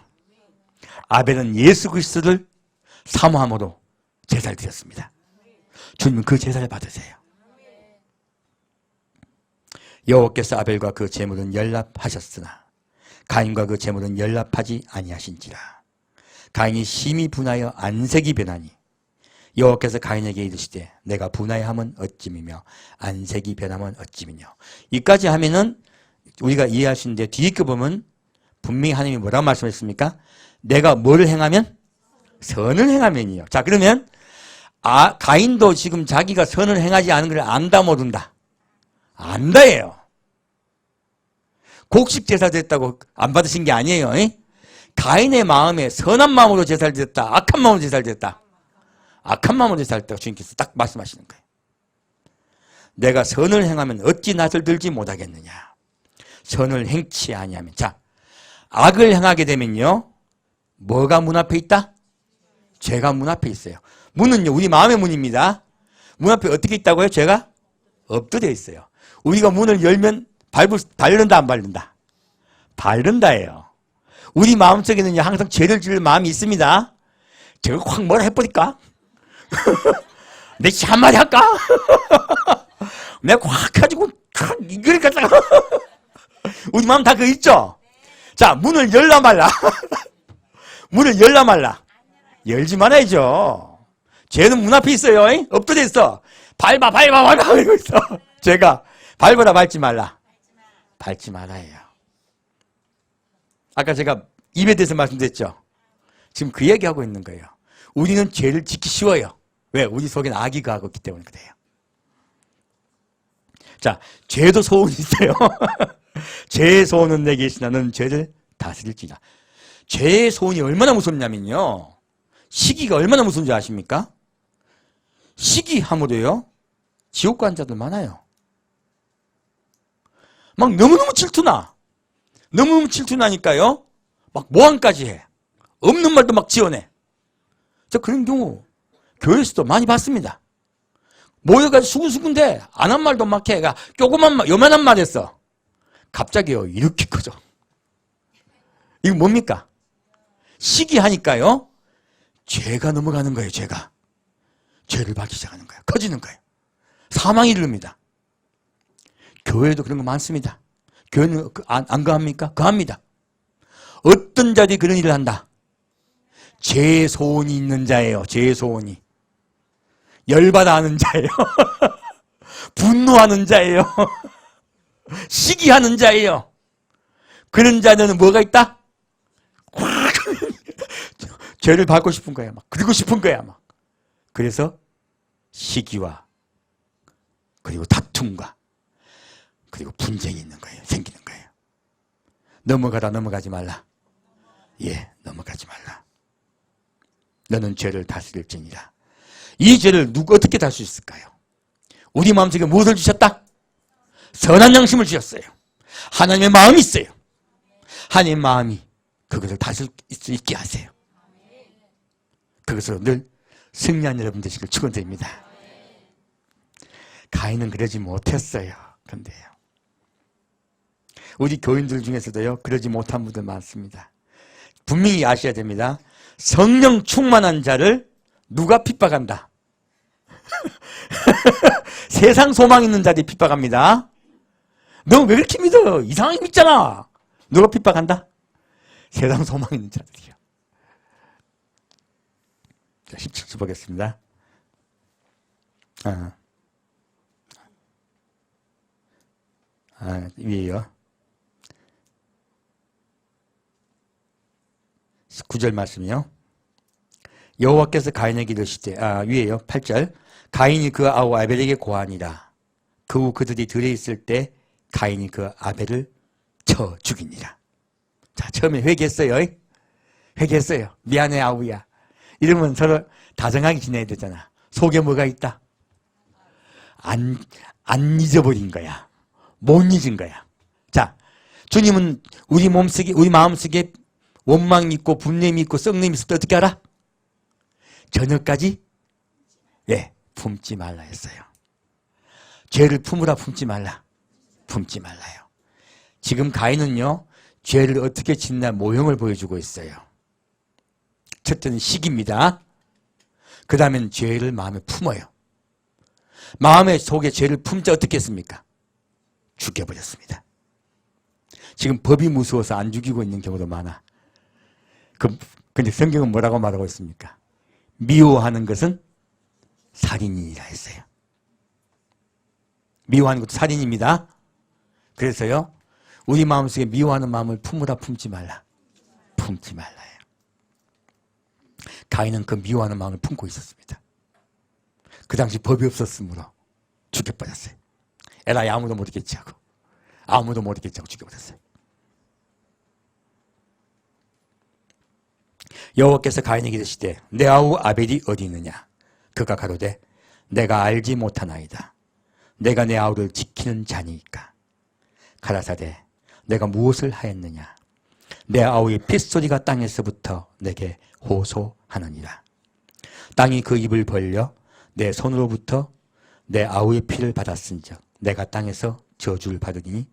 아벨은 예수 그리스도를 사모함으로 제사를 드렸습니다. 주님은 그 제사를 받으세요. 여호와께서 아벨과 그 제물은 열납하셨으나 가인과 그 제물은 열납하지 아니하신지라. 가인이 심히 분하여 안색이 변하니 여호와께서 가인에게 이르시되 내가 분하여함은 어찌미며 안색이 변함은 어찌미뇨. 이까지 하면은 우리가 이해할 수 있는데, 뒤에 거 보면 분명히 하나님이 뭐라고 말씀하셨습니까? 내가 뭐를 행하면? 선을 행하면이요. 자, 그러면 가인도 지금 자기가 선을 행하지 않은 걸 안다 모른다? 안다예요. 곡식 제사 드렸다고 안 받으신 게 아니에요. 가인의 마음에 선한 마음으로 제사를 드렸다, 악한 마음으로 제사를 드렸다? 악한 마음으로 제사를 드렸다고 주님께서 딱 말씀하시는 거예요. 내가 선을 행하면 어찌 낯을 들지 못하겠느냐. 선을 행치 아니하면. 자, 악을 행하게 되면요, 뭐가 문 앞에 있다? 죄가 문 앞에 있어요. 문은요, 우리 마음의 문입니다. 문 앞에 어떻게 있다고요? 죄가 엎드려 있어요. 우리가 문을 열면 밟는다 안 밟는다? 밟는다예요. 우리 마음속에는 항상 죄를 지을 마음이 있습니다. 제가 확 뭐라 해버릴까? 내 한마디 할까? 내가 확 가지고 이걸 갖다가 우리 마음 다 그거 있죠? 자, 문을 열라 말라. 문을 열라 말라. 열지 말아야죠. 죄는 문 앞에 있어요. 엎드려 있어. 밟아 이러고 있어. 제가 밟아라 밟지 말라. 밟지 말아요. 아까 제가 입에 대해서 말씀드렸죠. 지금 그 얘기하고 있는 거예요. 우리는 죄를 짓기 쉬워요. 왜? 우리 속에는 악이 가고 있기 때문에 그래요. 자, 죄도 소원이 있어요. 죄의 소원은 내게 있으나 너는 죄를 다스릴지라. 죄의 소원이 얼마나 무섭냐면요, 시기가 얼마나 무서운지 아십니까? 시기함으로요 지옥 간 자들 많아요. 막 너무너무 질투나. 너무너무 질투나니까요 막 모함까지 해. 없는 말도 막 지어내. 저 그런 경우 교회에서도 많이 봤습니다. 모여가지고 수근수근대 안 한 말도 막 해. 조그만 말, 요만한 말 했어. 갑자기요 이렇게 커져. 이거 뭡니까? 시기하니까요 죄가 넘어가는 거예요. 죄를 받기 시작하는 거예요. 커지는 거예요. 사망이 이릅니다. 교회도 그런 거 많습니다. 교회는 안 거합니까? 거합니다. 어떤 자들이 그런 일을 한다? 죄의 소원이 있는 자예요. 죄의 소원이. 열받아 하는 자예요. 분노하는 자예요. 시기하는 자예요. 그런 자들은 뭐가 있다? 죄를 받고 싶은 거야. 막 그리고 싶은 거야. 막. 그래서 시기와 그리고 다툼과 그리고 분쟁이 있는 거예요. 생기는 거예요. 넘어가지 말라. 예, 넘어가지 말라. 너는 죄를 다스릴지니라. 이 죄를 누가 어떻게 다스릴 수 있을까요? 우리 마음속에 무엇을 주셨다? 선한 양심을 주셨어요. 하나님의 마음이 있어요. 하나님의 마음이 그것을 다스릴 수 있게 하세요. 그것으로 늘 승리한 여러분 되시길 축원드립니다. 가인은 그러지 못했어요. 그런데요, 우리 교인들 중에서도요, 그러지 못한 분들 많습니다. 분명히 아셔야 됩니다. 성령 충만한 자를 누가 핍박한다? 세상 소망 있는 자들이 핍박합니다. 너 왜 그렇게 믿어? 이상하게 믿잖아. 누가 핍박한다? 세상 소망 있는 자들이요. 자, 17절 보겠습니다. 위에요. 9절 말씀이요. 여호와께서 가인에게 이르시되, 위에요. 8절. 가인이 그 아우 아벨에게 고하니라. 그 후 그들이 들에 있을 때 가인이 그 아벨을 쳐 죽이니라. 자, 처음에 회개했어요. 회개했어요. 미안해 아우야. 이러면 서로 다정하게 지내야 되잖아. 속에 뭐가 있다? 안 잊어버린 거야. 못 잊은 거야. 자, 주님은 우리 몸속에, 우리 마음속에 원망이 있고 분냄이 있고 썩냄이 있을 때 어떻게 알아? 저녁까지 품지 말라 했어요. 죄를 품으라 품지 말라. 품지 말라요. 지금 가인은요, 죄를 어떻게 짓나 모형을 보여주고 있어요. 첫째는 시기입니다. 그 다음엔 죄를 마음에 품어요. 마음의 속에 죄를 품자 어떻게 했습니까? 죽여버렸습니다. 지금 법이 무서워서 안 죽이고 있는 경우도 많아. 근데 성경은 뭐라고 말하고 있습니까? 미워하는 것은 살인이라 했어요. 미워하는 것도 살인입니다. 그래서요, 우리 마음속에 미워하는 마음을 품으라 품지 말라. 품지 말라요. 가인은 그 미워하는 마음을 품고 있었습니다. 그 당시 법이 없었으므로 죽여버렸어요. 에라이 아무도 모르겠지 하고, 아무도 모르겠지 하고 죽여버렸어요. 여호와께서 가인에게 이르시되 내 아우 아벨이 어디 있느냐? 그가 가로되 내가 알지 못하나이다. 내가 내 아우를 지키는 자니까. 가라사대 내가 무엇을 하였느냐? 내 아우의 핏소리가 땅에서부터 내게 호소하느니라. 땅이 그 입을 벌려 내 손으로부터 내 아우의 피를 받았은즉 내가 땅에서 저주를 받으니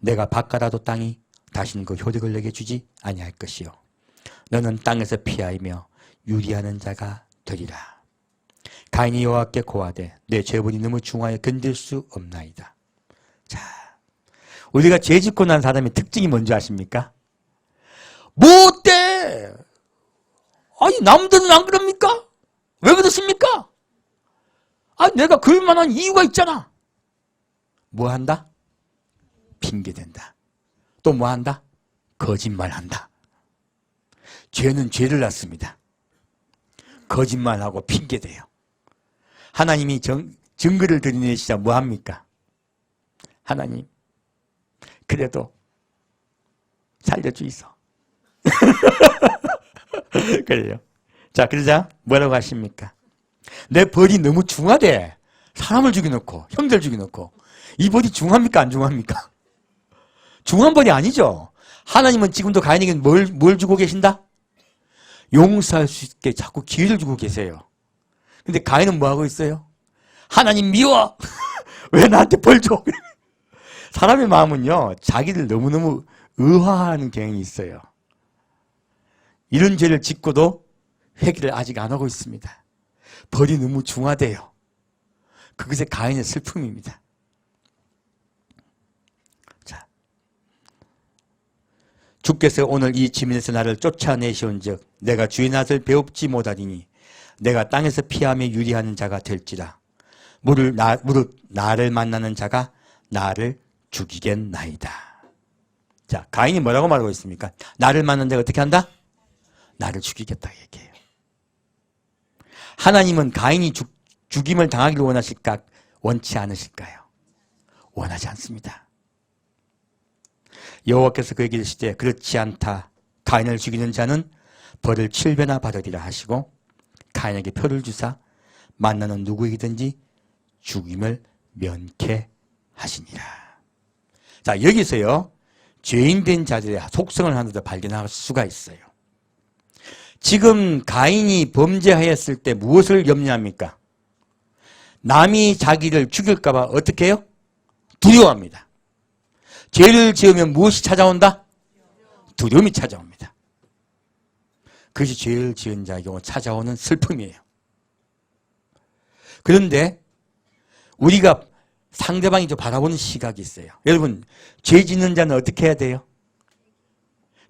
내가 바꿔라도 땅이 다시는 그 효력을 내게 주지 아니할 것이요 너는 땅에서 피하이며 유리하는 자가 되리라. 가인이 여호와께 고하되 내 죄분이 너무 중하여 견딜 수 없나이다. 자, 우리가 죄 짓고 난 사람의 특징이 뭔지 아십니까? 뭐 어때? 아니 남들은 안 그럽니까? 왜 그러십니까? 내가 그럴 만한 이유가 있잖아. 뭐 한다? 핑계댄다. 또 뭐 한다? 거짓말한다. 죄는 죄를 낳습니다. 거짓말하고 핑계대요. 하나님이 증거를 들이내시자 뭐 합니까? 하나님, 그래도 살려주이소. 그래요. 자, 그러자 뭐라고 하십니까? 내 벌이 너무 중하대. 사람을 죽여놓고, 형제를 죽여놓고. 이 벌이 중합니까? 안 중합니까? 중한 벌이 아니죠. 하나님은 지금도 가인에게 뭘 주고 계신다? 용서할 수 있게 자꾸 기회를 주고 계세요. 근데 가인은 뭐 하고 있어요? 하나님 미워! 왜 나한테 벌 줘? 사람의 마음은요, 자기를 너무너무 의화하는 경향이 있어요. 이런 죄를 짓고도 회개를 아직 안 하고 있습니다. 벌이 너무 중하대요. 그것이 가인의 슬픔입니다. 자, 주께서 오늘 이 지면에서 나를 쫓아내시온즉 내가 주의 낯을 배웁지 못하리니 내가 땅에서 피하며 유리하는 자가 될지라. 무릇 나를 만나는 자가 나를 죽이겠나이다. 자, 가인이 뭐라고 말하고 있습니까? 나를 만나는 자가 어떻게 한다? 나를 죽이겠다 얘기해요. 하나님은 가인이 죽임을 당하기를 원하실까? 원치 않으실까요? 원하지 않습니다. 여호와께서 그에게 이르시되 그렇지 않다. 가인을 죽이는 자는 벌을 7배나 받으리라 하시고 가인에게 표를 주사 만나는 누구이든지 죽임을 면케하시니라. 자, 여기서요 죄인된 자들의 속성을 하나 더 발견할 수가 있어요. 지금 가인이 범죄하였을 때 무엇을 염려합니까? 남이 자기를 죽일까 봐 어떻게 해요? 두려워합니다. 죄를 지으면 무엇이 찾아온다? 두려움이 찾아옵니다. 그것이 죄를 지은 자의 경우 찾아오는 슬픔이에요. 그런데 우리가 상대방이 좀 바라보는 시각이 있어요. 여러분, 죄 짓는 자는 어떻게 해야 돼요?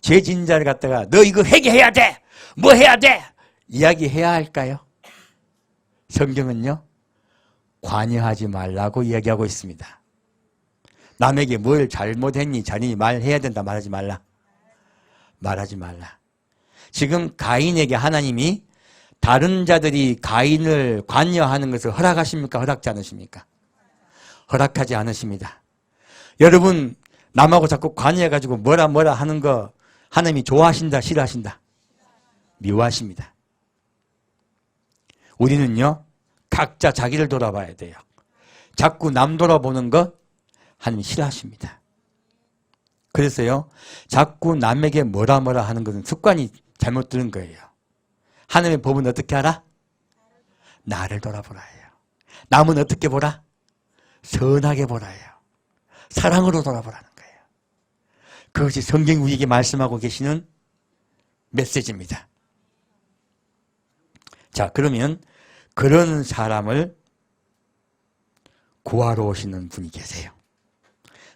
죄 짓는 자를 갖다가 너 이거 회개해야 돼! 뭐 해야 돼! 이야기해야 할까요? 성경은요, 관여하지 말라고 이야기하고 있습니다. 남에게 뭘 잘못했니? 자니 말해야 된다. 말하지 말라. 말하지 말라. 지금 가인에게 하나님이 다른 자들이 가인을 관여하는 것을 허락하십니까? 허락지 않으십니까? 허락하지 않으십니다. 여러분, 남하고 자꾸 관여해가지고 뭐라 하는 거 하나님이 좋아하신다? 싫어하신다? 미워하십니다. 우리는요, 각자 자기를 돌아봐야 돼요. 자꾸 남 돌아보는 것 하나님 싫어하십니다. 그래서요, 자꾸 남에게 뭐라 하는 것은 습관이 잘못 들은 거예요. 하나님의 법은 어떻게 하라? 나를 돌아보라 해요. 남은 어떻게 보라? 선하게 보라 해요. 사랑으로 돌아보라는 거예요. 그것이 성경이 우리에게 말씀하고 계시는 메시지입니다. 자, 그러면 그런 사람을 구하러 오시는 분이 계세요.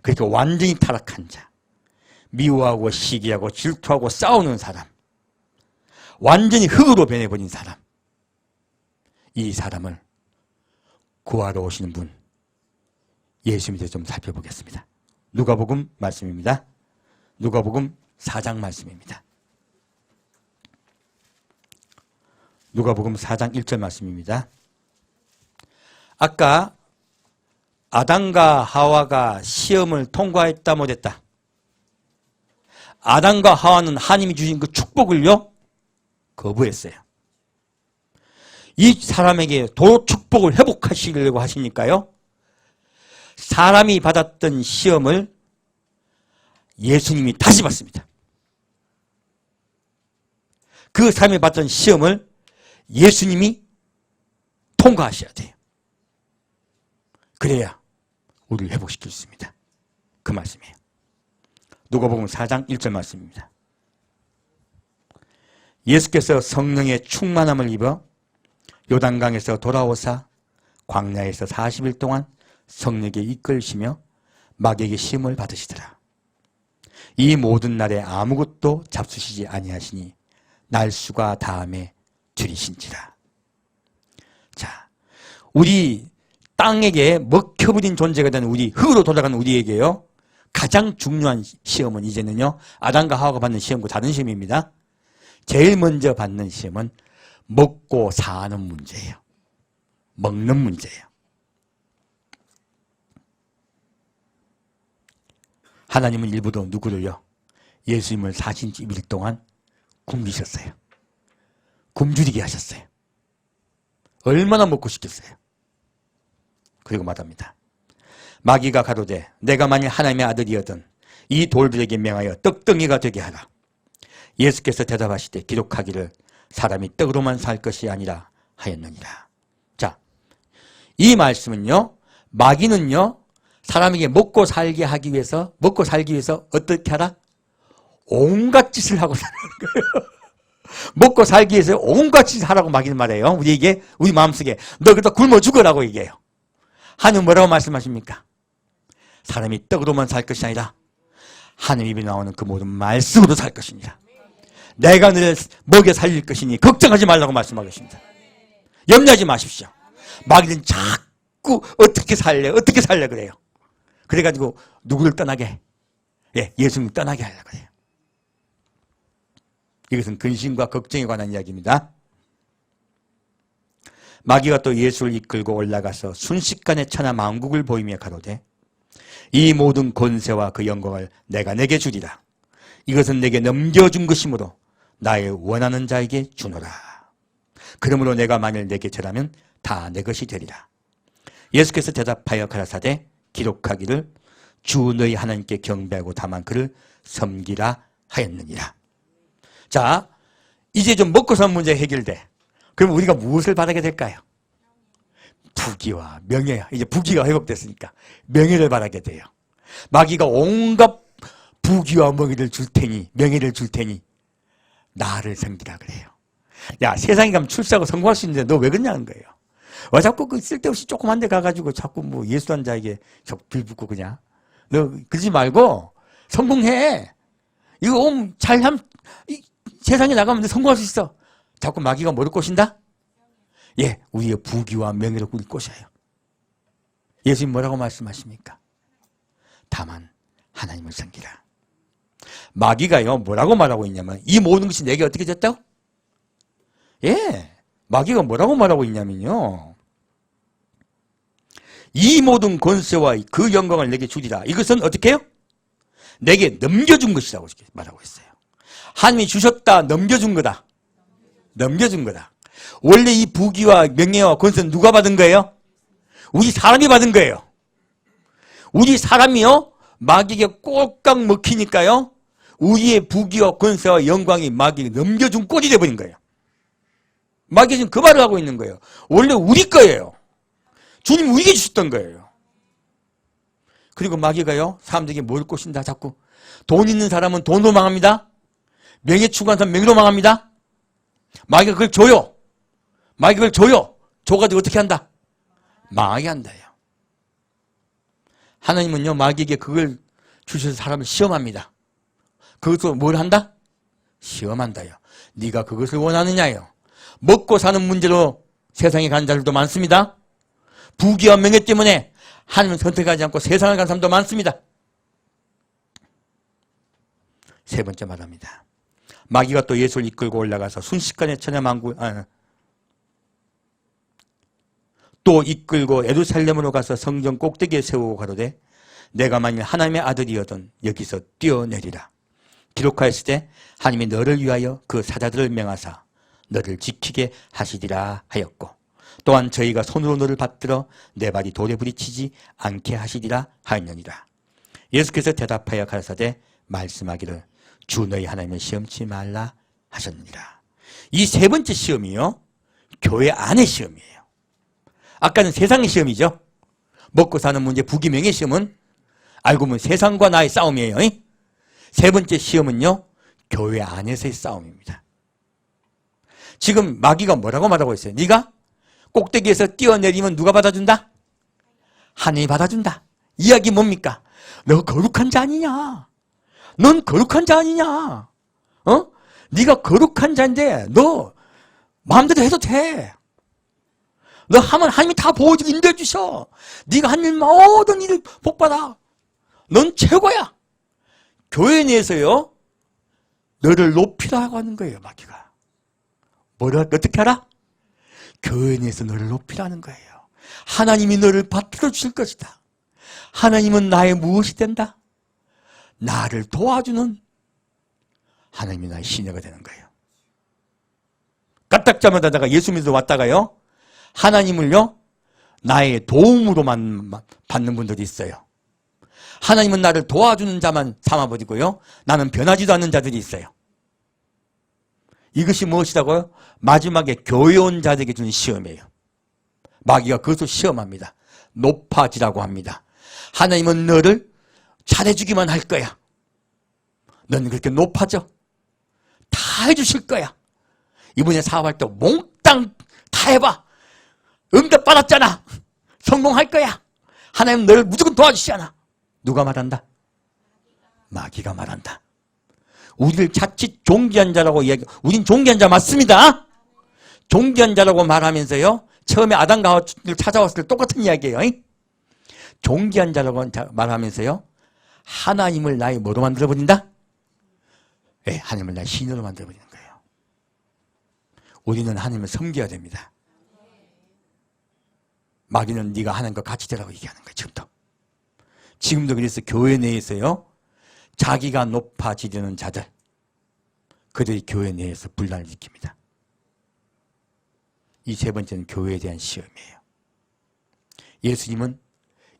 그러니까 완전히 타락한 자, 미워하고 시기하고 질투하고 싸우는 사람, 완전히 흙으로 변해버린 사람, 이 사람을 구하러 오시는 분, 예수님에 좀 살펴보겠습니다. 누가복음 말씀입니다. 누가복음 4장 말씀입니다. 누가복음 4장 1절 말씀입니다. 아까 아담과 하와가 시험을 통과했다 못했다. 아담과 하와는 하나님이 주신 그 축복을요, 거부했어요. 이 사람에게 도로 축복을 회복하시려고 하시니까요, 사람이 받았던 시험을 예수님이 다시 받습니다. 그 사람이 받던 시험을 예수님이 통과하셔야 돼요. 그래야 우리를 회복시킬 수 있습니다. 그 말씀이에요. 누가복음 4장 1절 말씀입니다. 예수께서 성령의 충만함을 입어 요단강에서 돌아오사 광야에서 40일 동안 성령에게 이끌시며 마귀에게 시험을 받으시더라. 이 모든 날에 아무것도 잡수시지 아니하시니 날수가 다음에 줄이신지라. 자, 우리 땅에게 먹혀버린 존재가 된 우리, 흙으로 돌아가는 우리에게요, 가장 중요한 시험은 이제는요, 아담과 하와가 받는 시험과 다른 시험입니다. 제일 먼저 받는 시험은 먹고 사는 문제예요. 먹는 문제예요. 하나님은 일부러 누구를요? 예수님을 40일 동안 굶기셨어요. 굶주리게 하셨어요. 얼마나 먹고 싶겠어요. 그리고 말합니다. 마귀가 가로되 내가 만일 하나님의 아들이거든 이 돌들에게 명하여 떡덩이가 되게 하라. 예수께서 대답하시되 기록하기를 사람이 떡으로만 살 것이 아니라 하였느니라. 자, 이 말씀은요, 마귀는요, 사람에게 먹고 살기 위해서 어떻게 하라? 온갖 짓을 하고 사는 거예요. 먹고 살기 위해서 온갖 짓을 하라고 마귀는 말해요. 우리에게, 우리 마음속에 너 그러다 굶어 죽어라고 얘기해요. 하나님 뭐라고 말씀하십니까? 사람이 떡으로만 살 것이 아니라 하나님 입에 나오는 그 모든 말씀으로 살 것이니라. 내가 너를 먹여 살릴 것이니 걱정하지 말라고 말씀하고 계십니다. 염려하지 마십시오. 마귀는 자꾸 어떻게 살래 그래요. 그래가지고 누구를 떠나게? 예, 예수님 떠나게 하려고 그래요. 이것은 근심과 걱정에 관한 이야기입니다. 마귀가 또 예수를 이끌고 올라가서 순식간에 천하 만국을 보이며 가로되 이 모든 권세와 그 영광을 내가 내게 주리라. 이것은 내게 넘겨준 것이므로 나의 원하는 자에게 주노라. 그러므로 내가 만일 내게 절하면 다 내 것이 되리라. 예수께서 대답하여 가라사대 기록하기를 주 너희 하나님께 경배하고 다만 그를 섬기라 하였느니라. 자, 이제 좀 먹고 사는 문제 해결돼. 그럼 우리가 무엇을 바라게 될까요? 부귀와 명예야. 이제 부귀가 회복됐으니까 명예를 바라게 돼요. 마귀가 온갖 부귀와 명예를 줄 테니 나를 섬기라 그래요. 야, 세상에 가면 출세하고 성공할 수 있는데 너 왜 그러냐는 거예요. 왜 자꾸 그 쓸데없이 조그만 데 가가지고 자꾸 뭐 예수한 자에게 빌붙고 그냥. 너 그러지 말고 성공해. 이거 잘하면 세상에 나가면 너 성공할 수 있어. 자꾸 마귀가 뭐를 꼬신다? 예, 우리의 부귀와 명예를 우리 꼬셔요. 예수님 뭐라고 말씀하십니까? 다만 하나님을 섬기라. 마귀가요 뭐라고 말하고 있냐면 이 모든 것이 내게 어떻게 됐다고? 예, 마귀가 뭐라고 말하고 있냐면요, 이 모든 권세와 그 영광을 내게 주리라. 이것은 어떻게 해요? 내게 넘겨준 것이라고 말하고 있어요. 하나님이 주셨다, 넘겨준 거다. 넘겨준 거다. 원래 이 부귀와 명예와 권세는 누가 받은 거예요? 우리 사람이 받은 거예요. 우리 사람이요 마귀에게 꼭딱 먹히니까요 우리의 부귀와 권세와 영광이 마귀에게 넘겨준 꼴이 되어버린 거예요. 마귀가 지금 그 말을 하고 있는 거예요. 원래 우리 거예요. 주님 우리에게 주셨던 거예요. 그리고 마귀가요 사람들에게 뭘 꼬신다. 자꾸 돈 있는 사람은 돈으로 망합니다. 명예 추구하는 사람은 명예로 망합니다. 마귀가 그걸 줘요. 마귀가 그걸 줘요. 줘가지고 어떻게 한다? 망하게 한다요. 하나님은요 마귀에게 그걸 주셔서 사람을 시험합니다. 그것도 뭘 한다? 시험한다요. 네가 그것을 원하느냐요. 먹고 사는 문제로 세상에 간 자들도 많습니다. 부귀와 명예 때문에 하나님을 선택하지 않고 세상을 간 사람도 많습니다. 세 번째 말합니다. 마귀가 또 예수를 이끌고 올라가서 순식간에 천하만국 또 이끌고 예루살렘으로 가서 성전 꼭대기에 세우고 가로되 내가 만일 하나님의 아들이거든 여기서 뛰어내리라. 기록하였을 때 하나님이 너를 위하여 그 사자들을 명하사 너를 지키게 하시리라 하였고 또한 저희가 손으로 너를 받들어 내 발이 돌에 부딪히지 않게 하시리라 하였느니라. 예수께서 대답하여 가라사대 말씀하기를 주 너희 하나님을 시험치 말라 하셨느니라. 이 세 번째 시험이요 교회 안의 시험이에요. 아까는 세상의 시험이죠. 먹고 사는 문제 부귀명예 시험은 알고 보면 세상과 나의 싸움이에요. 세 번째 시험은요 교회 안에서의 싸움입니다. 지금 마귀가 뭐라고 말하고 있어요? 네가 꼭대기에서 뛰어내리면 누가 받아준다? 하나님이 받아준다. 이야기 뭡니까? 너 거룩한 자 아니냐? 넌 거룩한 자 아니냐? 네가 거룩한 자인데 너 마음대로 해도 돼. 너 하면 하나님이 다 보호해주고 인도해 주셔. 네가 한 일 모든 일을 복받아. 넌 최고야. 교회 내에서요 너를 높이라고 하는 거예요. 마귀가 뭐라 어떻게 알아? 교회 내에서 너를 높이라는 거예요. 하나님이 너를 받들어 주실 것이다. 하나님은 나의 무엇이 된다? 나를 도와주는 하나님이 나의 시녀가 되는 거예요. 까딱자마다다가 예수 믿어 왔다가요 하나님을요 나의 도움으로만 받는 분들이 있어요. 하나님은 나를 도와주는 자만 삼아버리고요 나는 변하지도 않는 자들이 있어요. 이것이 무엇이라고요? 마지막에 교회 온 자들에게 주는 시험이에요. 마귀가 그것을 시험합니다. 높아지라고 합니다. 하나님은 너를 잘해주기만 할 거야. 너는 그렇게 높아져. 다 해주실 거야. 이번에 사업할 때 몽땅 다 해봐. 응답 받았잖아. 성공할 거야. 하나님 너를 무조건 도와주시잖아. 누가 말한다? 마귀가 말한다. 우리를 자칫 존귀한 자라고 이야기, 우린 존귀한 자 맞습니다. 존귀한 자라고 말하면서요 처음에 아담과 하와를 찾아왔을 때 똑같은 이야기예요. 존귀한 자라고 말하면서요 하나님을 나의 뭐로 만들어버린다? 네, 하나님을 나의 신으로 만들어버리는 거예요. 우리는 하나님을 섬겨야 됩니다. 마귀는 네가 하나님과 같이 되라고 얘기하는 거예요. 지금도 그래서 교회 내에서요 자기가 높아지려는 자들, 그들이 교회 내에서 분란을 일으킵니다. 이 세 번째는 교회에 대한 시험이에요. 예수님은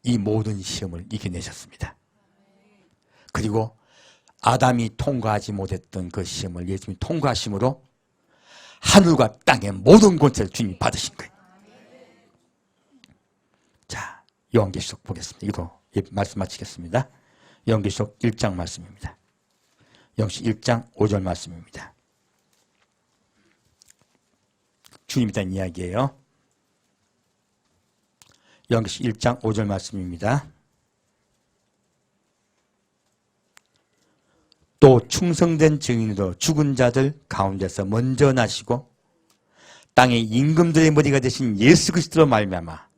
이 모든 시험을 이겨내셨습니다. 그리고 아담이 통과하지 못했던 그 시험을 예수님이 통과하심으로 하늘과 땅의 모든 권세를 주님이 받으신 거예요. 자, 요한계시록 보겠습니다. 이거 말씀 마치겠습니다. 요한계시록 1장 말씀입니다. 요한계시록 1장 5절 말씀입니다. 주님에 대한 이야기예요. 요한계시록 1장 5절 말씀입니다. 또 충성된 증인으로 죽은 자들 가운데서 먼저 나시고 땅의 임금들의 머리가 되신 예수 그리스도로 말미암아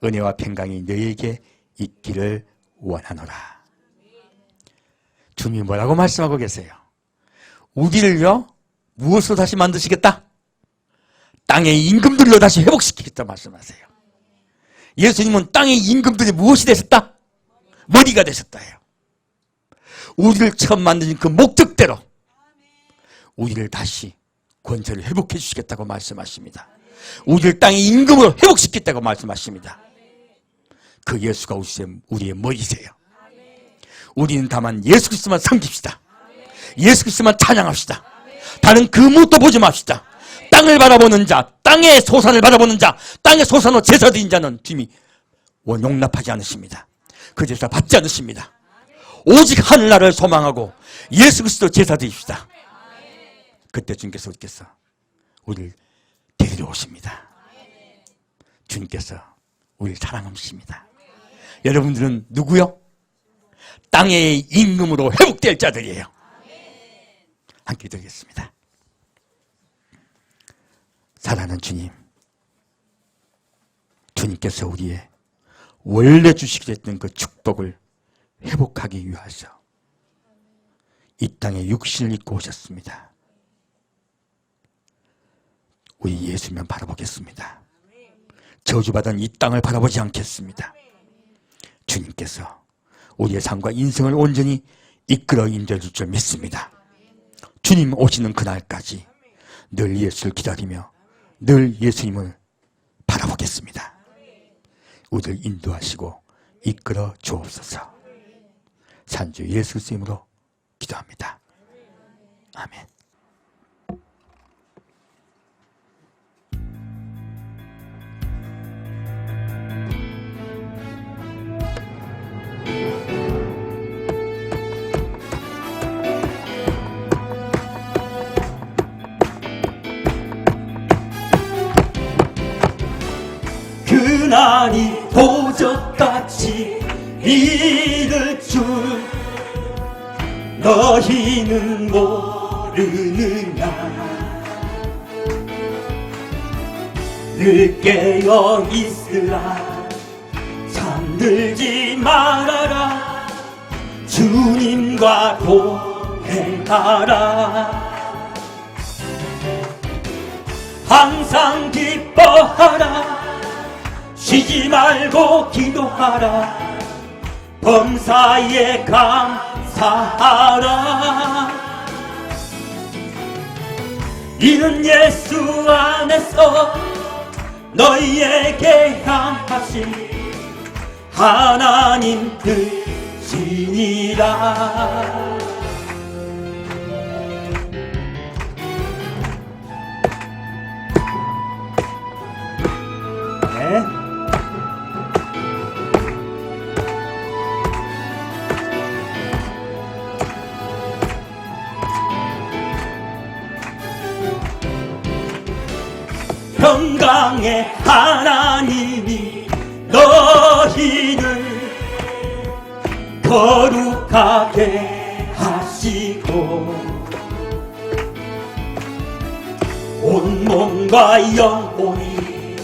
은혜와 평강이 너희에게 있기를 원하노라. 주님이 뭐라고 말씀하고 계세요? 우리를요 무엇으로 다시 만드시겠다? 땅의 임금들로 다시 회복시키겠다 말씀하세요. 예수님은 땅의 임금들이 무엇이 되셨다? 머리가 되셨다예요. 우리를 처음 만드신 그 목적대로 우리를 다시 권세를 회복해 주시겠다고 말씀하십니다. 우리를 땅의 임금으로 회복시키겠다고 말씀하십니다. 그 예수가 우리의 머리세요. 우리는 다만 예수 그리스도만 섬깁시다. 예수 그리스도만 찬양합시다. 다른 그 무엇도 보지 맙시다. 땅을 바라보는 자, 땅의 소산을 바라보는 자, 땅의 소산으로 제사 드린 자는 주님이 용납하지 않으십니다. 그 제사 받지 않으십니다. 오직 하늘나라를 소망하고 예수 그리스도 제사 드립시다. 그때 주님께서 우리를 데리러 오십니다. 주님께서 우리를 사랑하십니다. 여러분들은 누구요? 땅의 임금으로 회복될 자들이에요. 함께 드리겠습니다. 사랑하는 주님, 주님께서 우리의 원래 주시기로 했던 그 축복을 회복하기 위하여 이 땅에 육신을 입고 오셨습니다. 우리 예수님만 바라보겠습니다. 저주받은 이 땅을 바라보지 않겠습니다. 주님께서 우리의 삶과 인생을 온전히 이끌어 인도해 줄 줄 믿습니다. 주님 오시는 그날까지 늘 예수를 기다리며 늘 예수님을 바라보겠습니다. 우리를 인도하시고 이끌어 주옵소서. 산주 예수 그리스도로 기도합니다. 아멘. 그날이 도적같이 이를 줄 너희는 모르느냐. 늘 깨어 있으라. 잠들지 말아라. 주님과 동행하라. 항상 기뻐하라. 쉬지 말고 기도하라. 범사에 감사하라. 이는 예수 안에서 너희에게 향하신 하나님 뜻이니라. 네. 평강의 하나님이 너희를 거룩하게 하시고 온몸과 영혼이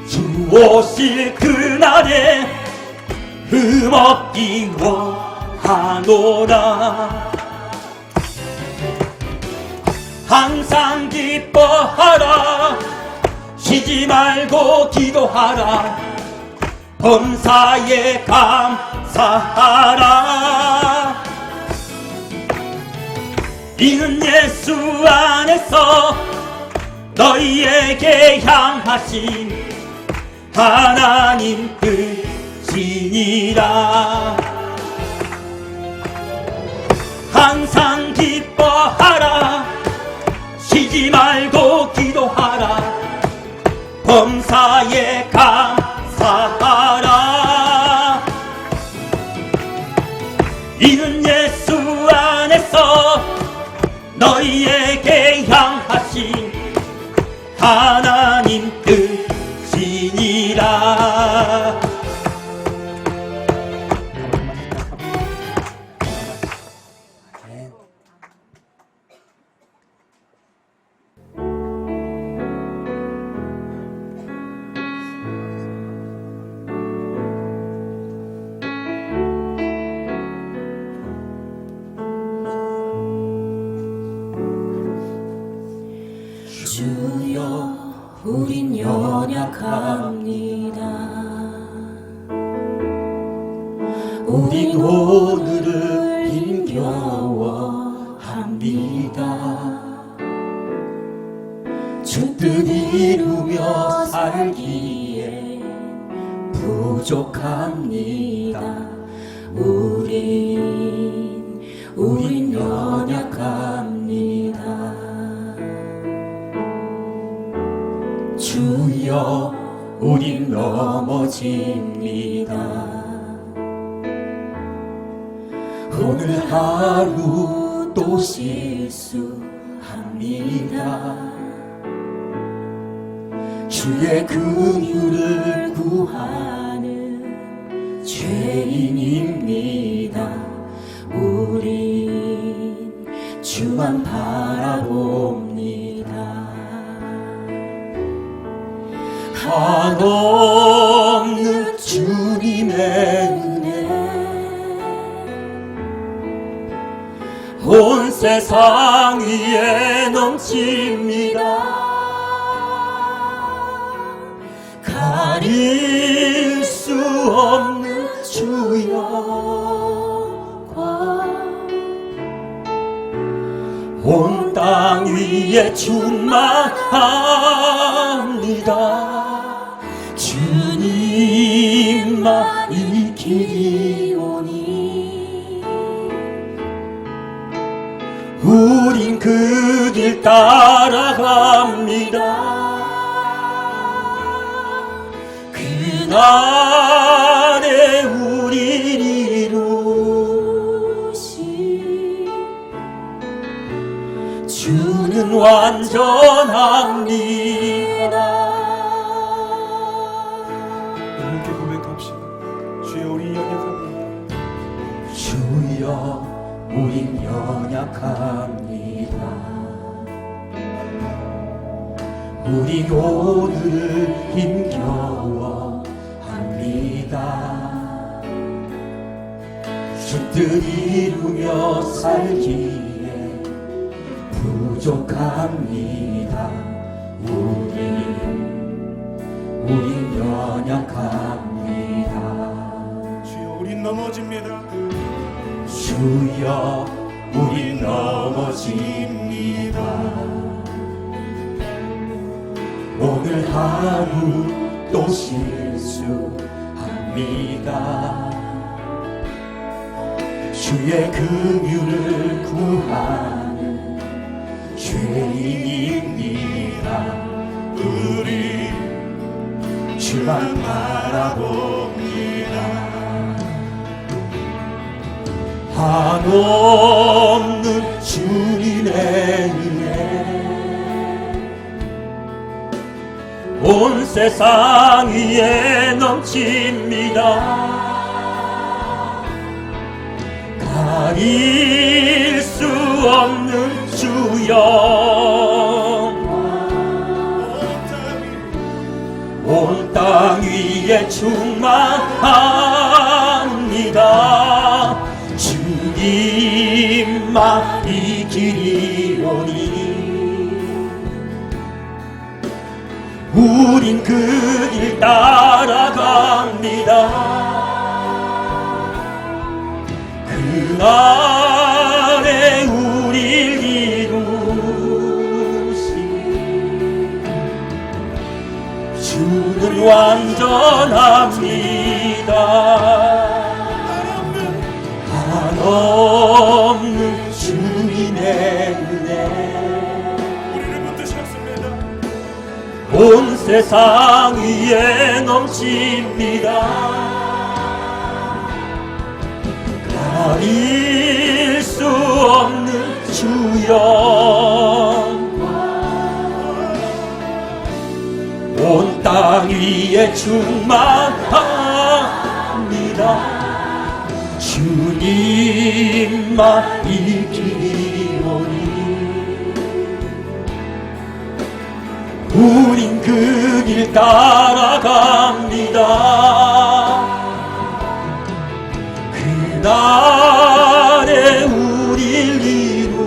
주 오실 그날에 흠없기 원하노라. 항상 기뻐하라. 쉬지 말고 기도하라. 범사에 감사하라. 이는 예수 안에서 너희에게 향하신 하나님 뜻이니라. 항상 기뻐하라. 쉬지 말고 기도하라. 범사에 감사하라. 이는 예수 안에서 너희에게 향하신 하나님 뜻이니라. 주여 우린 연약합니다. 우린 오늘을 힘겨워합니다. 주 뜻 이루며 살기에 부족합니다. 우린 연약합니다. 주여 우린 넘어집니다. 오늘 하루 또 실수합니다. 주의 긍휼을 구하는 죄인입니다. 우린 주만 바라봅니다. 한없는 주님의 은혜 온 세상 위에 넘칩니다. 가릴 수 없는 주 영광 온 땅 위에 충만합니다. 주님만 이 길이 오니 우린 그 길 따라갑니다. 그날에 우린 이루시 주는 완전합니다. 함께 고백합시다. 주여 우리 연약합니다. 주여 우린 연약합니다. 우린 오늘을 힘겨워합니다. 주 뜻 이루며 살기에 부족합니다. 우린 연약합니다. 주여 우린 넘어집니다. 주여 우린 넘어집니다. 오늘 하루 또 실수합니다. 주의 긍휼을 구하는 죄인입니다. 우리 주만 바라봅니다. 한없는 주님의 은혜 온 세상 위에 넘칩니다. 가릴 수 없는 주 영광 온 땅 위에 충만합니다. 주님만 이 길이 오니 우린 그 길 따라갑니다. 그날에 우릴 이루시 주는 완전합니다. 한없는 주님의 은혜 우리를 붙드셨습니다. 온 세상 위에 넘칩니다. 가릴 수 없는 주영 온 땅 위에 충만합니다. 주님만 이기리오니 우린 그 길 따라갑니다. 그날에 우릴 이루시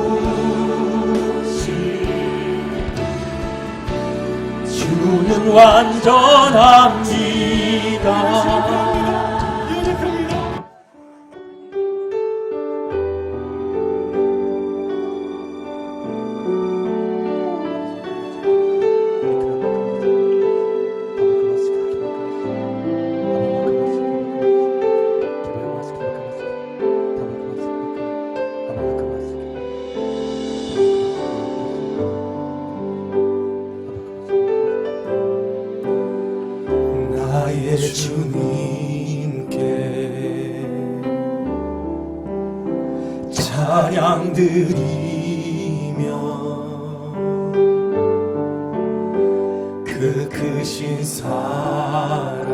주는 완전합니다. 나의 주님께 찬양 드리며 그 크신 사랑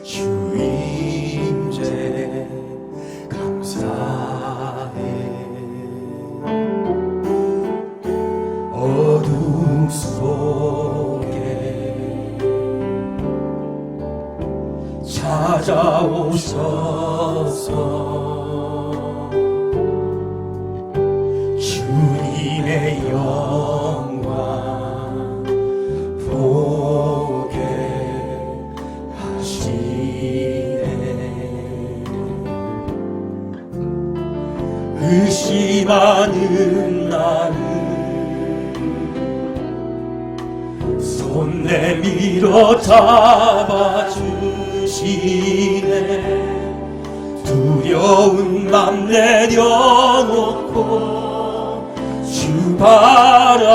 주 임재 감사해. 어둠 속에 찾아오셔서 주님의 영광 보게 하시네. 의심하는 나를 손 내밀어 잡아주시네. 두려운 맘 내려놓고 주 바라봅니다.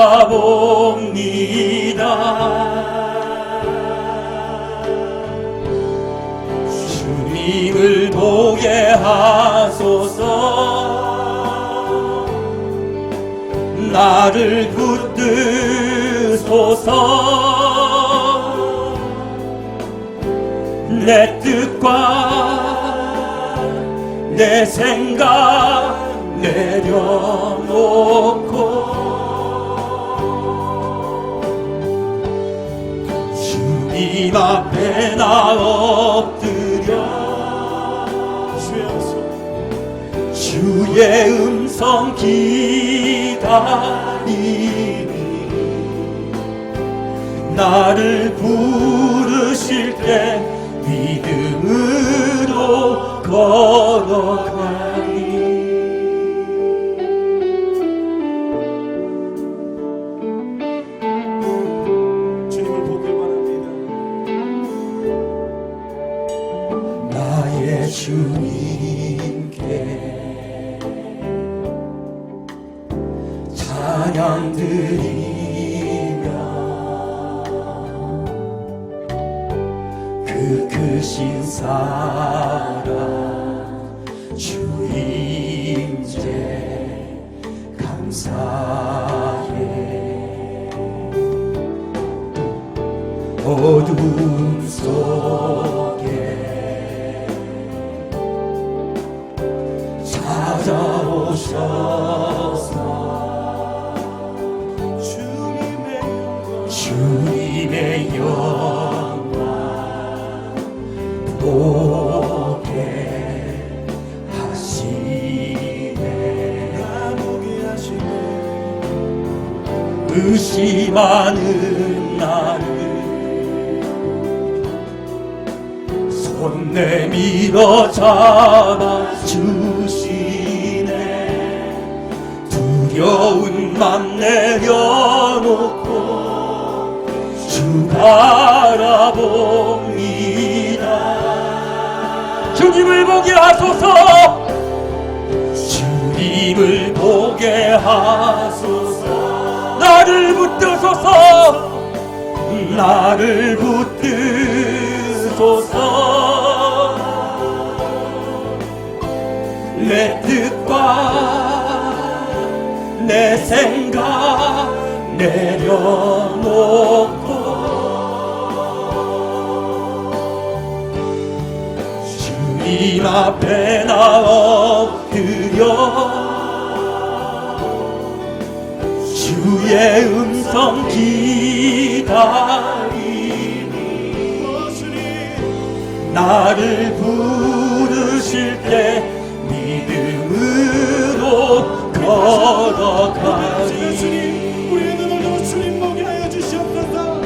주님을 보게 하소서. 나를 붙드소서. 내 뜻과 내 생각 내려놓고 주님 앞에 나 엎드려 주의 음성 기다리니 나를 부르실 때 믿음으로 걸어가니. 주님을 보길 바랍니다. 나의 주님께 찬양 드리며 그 크신 사랑 주 임재 감사해. 어둠 속에 찾아오셔서 주님의 영광 보게 하시네. 의심하는 나를 손 내밀어 잡아주시네. 두려운 맘 내려놓고 주 주 바라봅니다. 주님을 보게 하소서. 주님을 보게 하소서. 나를 붙드소서. 나를 붙드소서. 내 뜻과 내 생각 내려놓고 주님 앞에 나 엎드려 주의 음성 기다리니 나를 부르실 때 믿음으로 걸어가리. 우리의 눈을 주님 보게 하여 주시옵소서.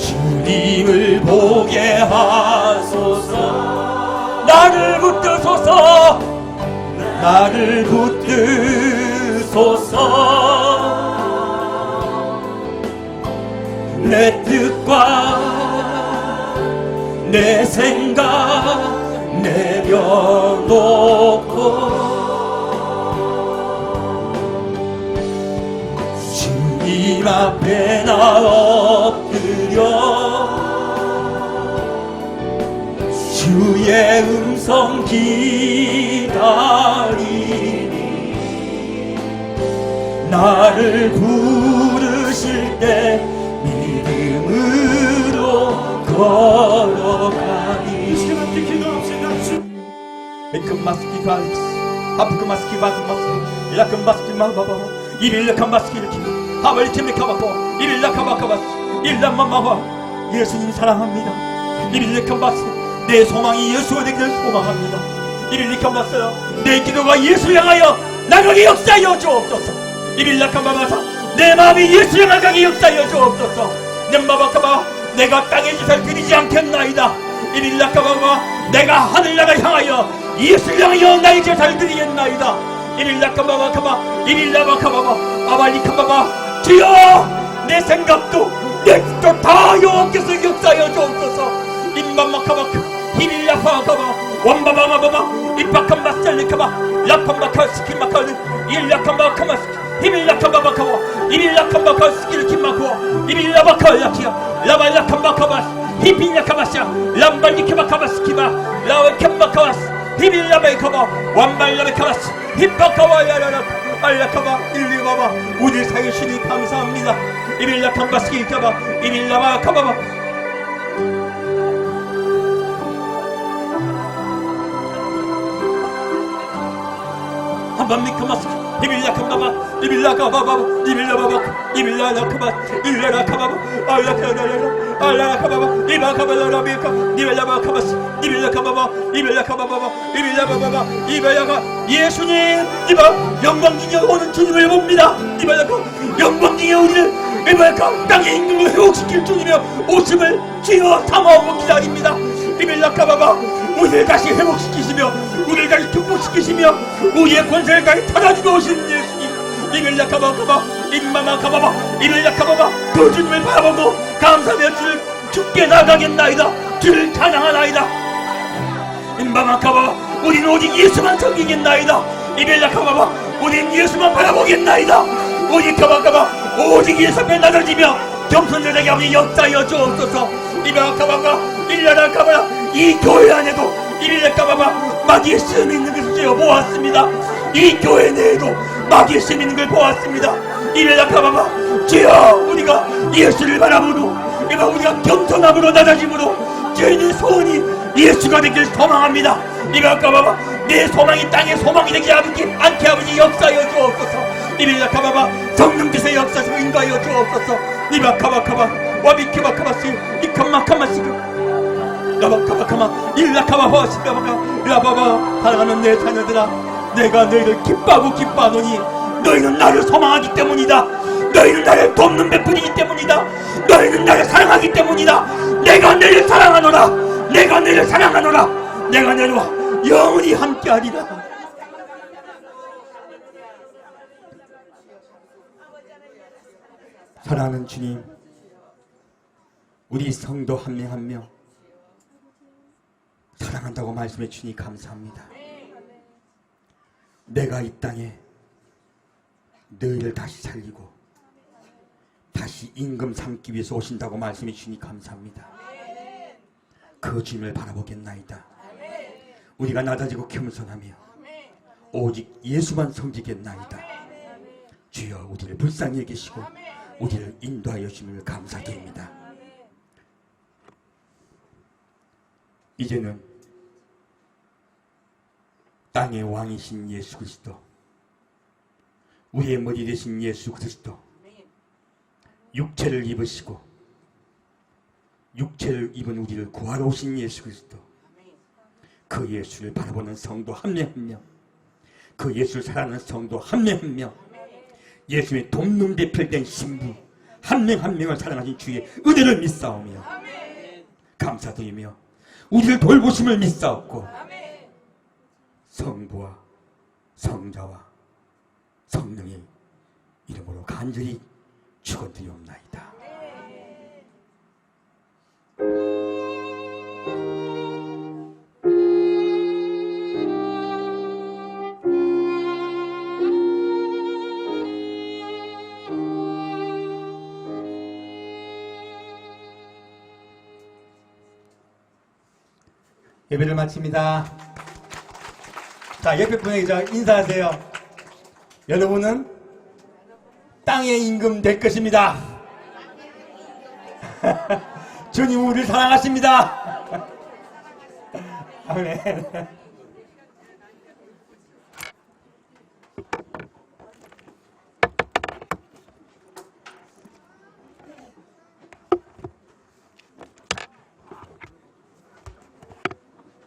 주님을 보게 하소서. 나를 붙드소서. 나를 붙드소서. 내 뜻과 내 생각 내려놓고 주님 앞에 나 엎드려 주의 음성 기다리니 나를 부르실 때 믿음으로 걸어가니. 예수님 사랑합니다. 내 소망이 예수가 되기를 소망합니다. 내 기도가 예수 향하여 나가게 역사하여 주옵소서. 내 마음이 예수 향하게 역사하여 주옵소서. 내가 땅의 짓을 드리지 않겠나이다. 내가 하늘나라 향하여 예수 향하여 나의 제사를 드리겠나이다. 주여, 내 생각도 내 뜻도 다 여호와께서 역사하여 주옵소서. 원바바마바바 이빠칸바살리카바 라판바카 스키마카르 일라칸바카마스 히밀라칸바바카와 이릴라칸바카 스키르키마코와 이릴라바카야키야 라발라칸바카바스 히빌라카바샤 람발리키바카바스키바 라웨칸바카바스 히빌라베이카바 완발라베카바스 히바카와야라라 알라카바 일리바바 우리 살주시니 감사합니다. 이릴라칸바스키카바 이릴라바카바바 한밤미카마스 이빌라카바바 이빌라카바바 이빌라바바 이빌라라카바 일라라카바바 알라카라라 알라카바바 이바카발라라비카 이빌라바카바스 이빌라카바바 이빌라카바바바 이빌라바바바 이바야가 예수님 이바 영광 중에 오는 주님을 봅니다. 이바야가 영광 중에 우리를 이바야가 땅에 있는 걸 회복시킬 주님의 오심을 주여 삼아오고 기다립니다. 이빌라카바바 우리를 다시 회복시키시며 우리를 다시 극복시키시며 우리의 권세를 다시 찾아주고 오신 예수님 이빌라카바카바 임마마카바바 이빌라카바바 그 주님을 바라보고 감사하며 주를 죽게 나가겠나이다. 주를 찬양하나이다. 임마마카바바 우리는 오직 예수만 섬기겠나이다. 이빌라카바바 우리는 예수만 바라보겠나이다. 오직 카바카바 오직 예수 앞에 나눠지며 겸손들에게 아버지 역사하여 주옵소서. 이빌라카바바 일라라카바라 이 교회 안에도 이릴까봐봐 마귀의 씀 있는 것을 제가 보았습니다. 이 교회 내에도 마귀의 씀 있는 걸 보았습니다. 이릴까봐봐 주여 우리가 예수를 바라보고 이봐 우리가 겸손함으로 낮아짐으로 저희의 소원이 예수가 되길 소망합니다. 이릴까봐봐 내 소망이 땅의 소망이 되지 않게 아버지 역사하여 주옵소서. 이릴까봐봐 성령께서 역사하시고 인도하여 주옵소서. 이바카바카바 와비키바카바시 이칸마카마시그 라바카바카마 일라카바 화시카바카 라바바 사랑하는 내 자녀들아 내가 너희를 기뻐하노니 너희는 나를 소망하기 때문이다. 너희는 나를 돕는 베풀이기 때문이다. 너희는 나를 사랑하기 때문이다. 내가 너희를 사랑하노라. 내가 너희를 사랑하노라. 내가 너희와 영원히 함께하리라. 사랑하는 주님 우리 성도 한 명 한 명 사랑한다고 말씀해 주니 감사합니다. 내가 이 땅에 너희를 다시 살리고 다시 임금 삼기 위해서 오신다고 말씀해 주니 감사합니다. 그 주님을 바라보겠나이다. 우리가 낮아지고 겸손하며 오직 예수만 섬기겠나이다. 주여 우리를 불쌍히 여기시고 우리를 인도하여 주심을 감사드립니다. 이제는 땅의 왕이신 예수 그리스도, 우리의 머리 되신 예수 그리스도, 육체를 입으시고 육체를 입은 우리를 구하러 오신 예수 그리스도, 그 예수를 바라보는 성도 한 명 한 명, 그 예수를 사랑하는 성도 한 명 한 명, 예수의 돕는 대표된 신부 한 명 한 명을 사랑하신 주의 은혜를 믿사오며 감사드리며 우리를 돌보심을 믿사옵고 성부와 성자와 성령의 이름으로 간절히 축원드리옵나이다. 예배를 마칩니다. 자, 옆에 분에게 인사하세요. 여러분은 땅의 임금 될 것입니다. 주님 우리를 사랑하십니다. 아멘.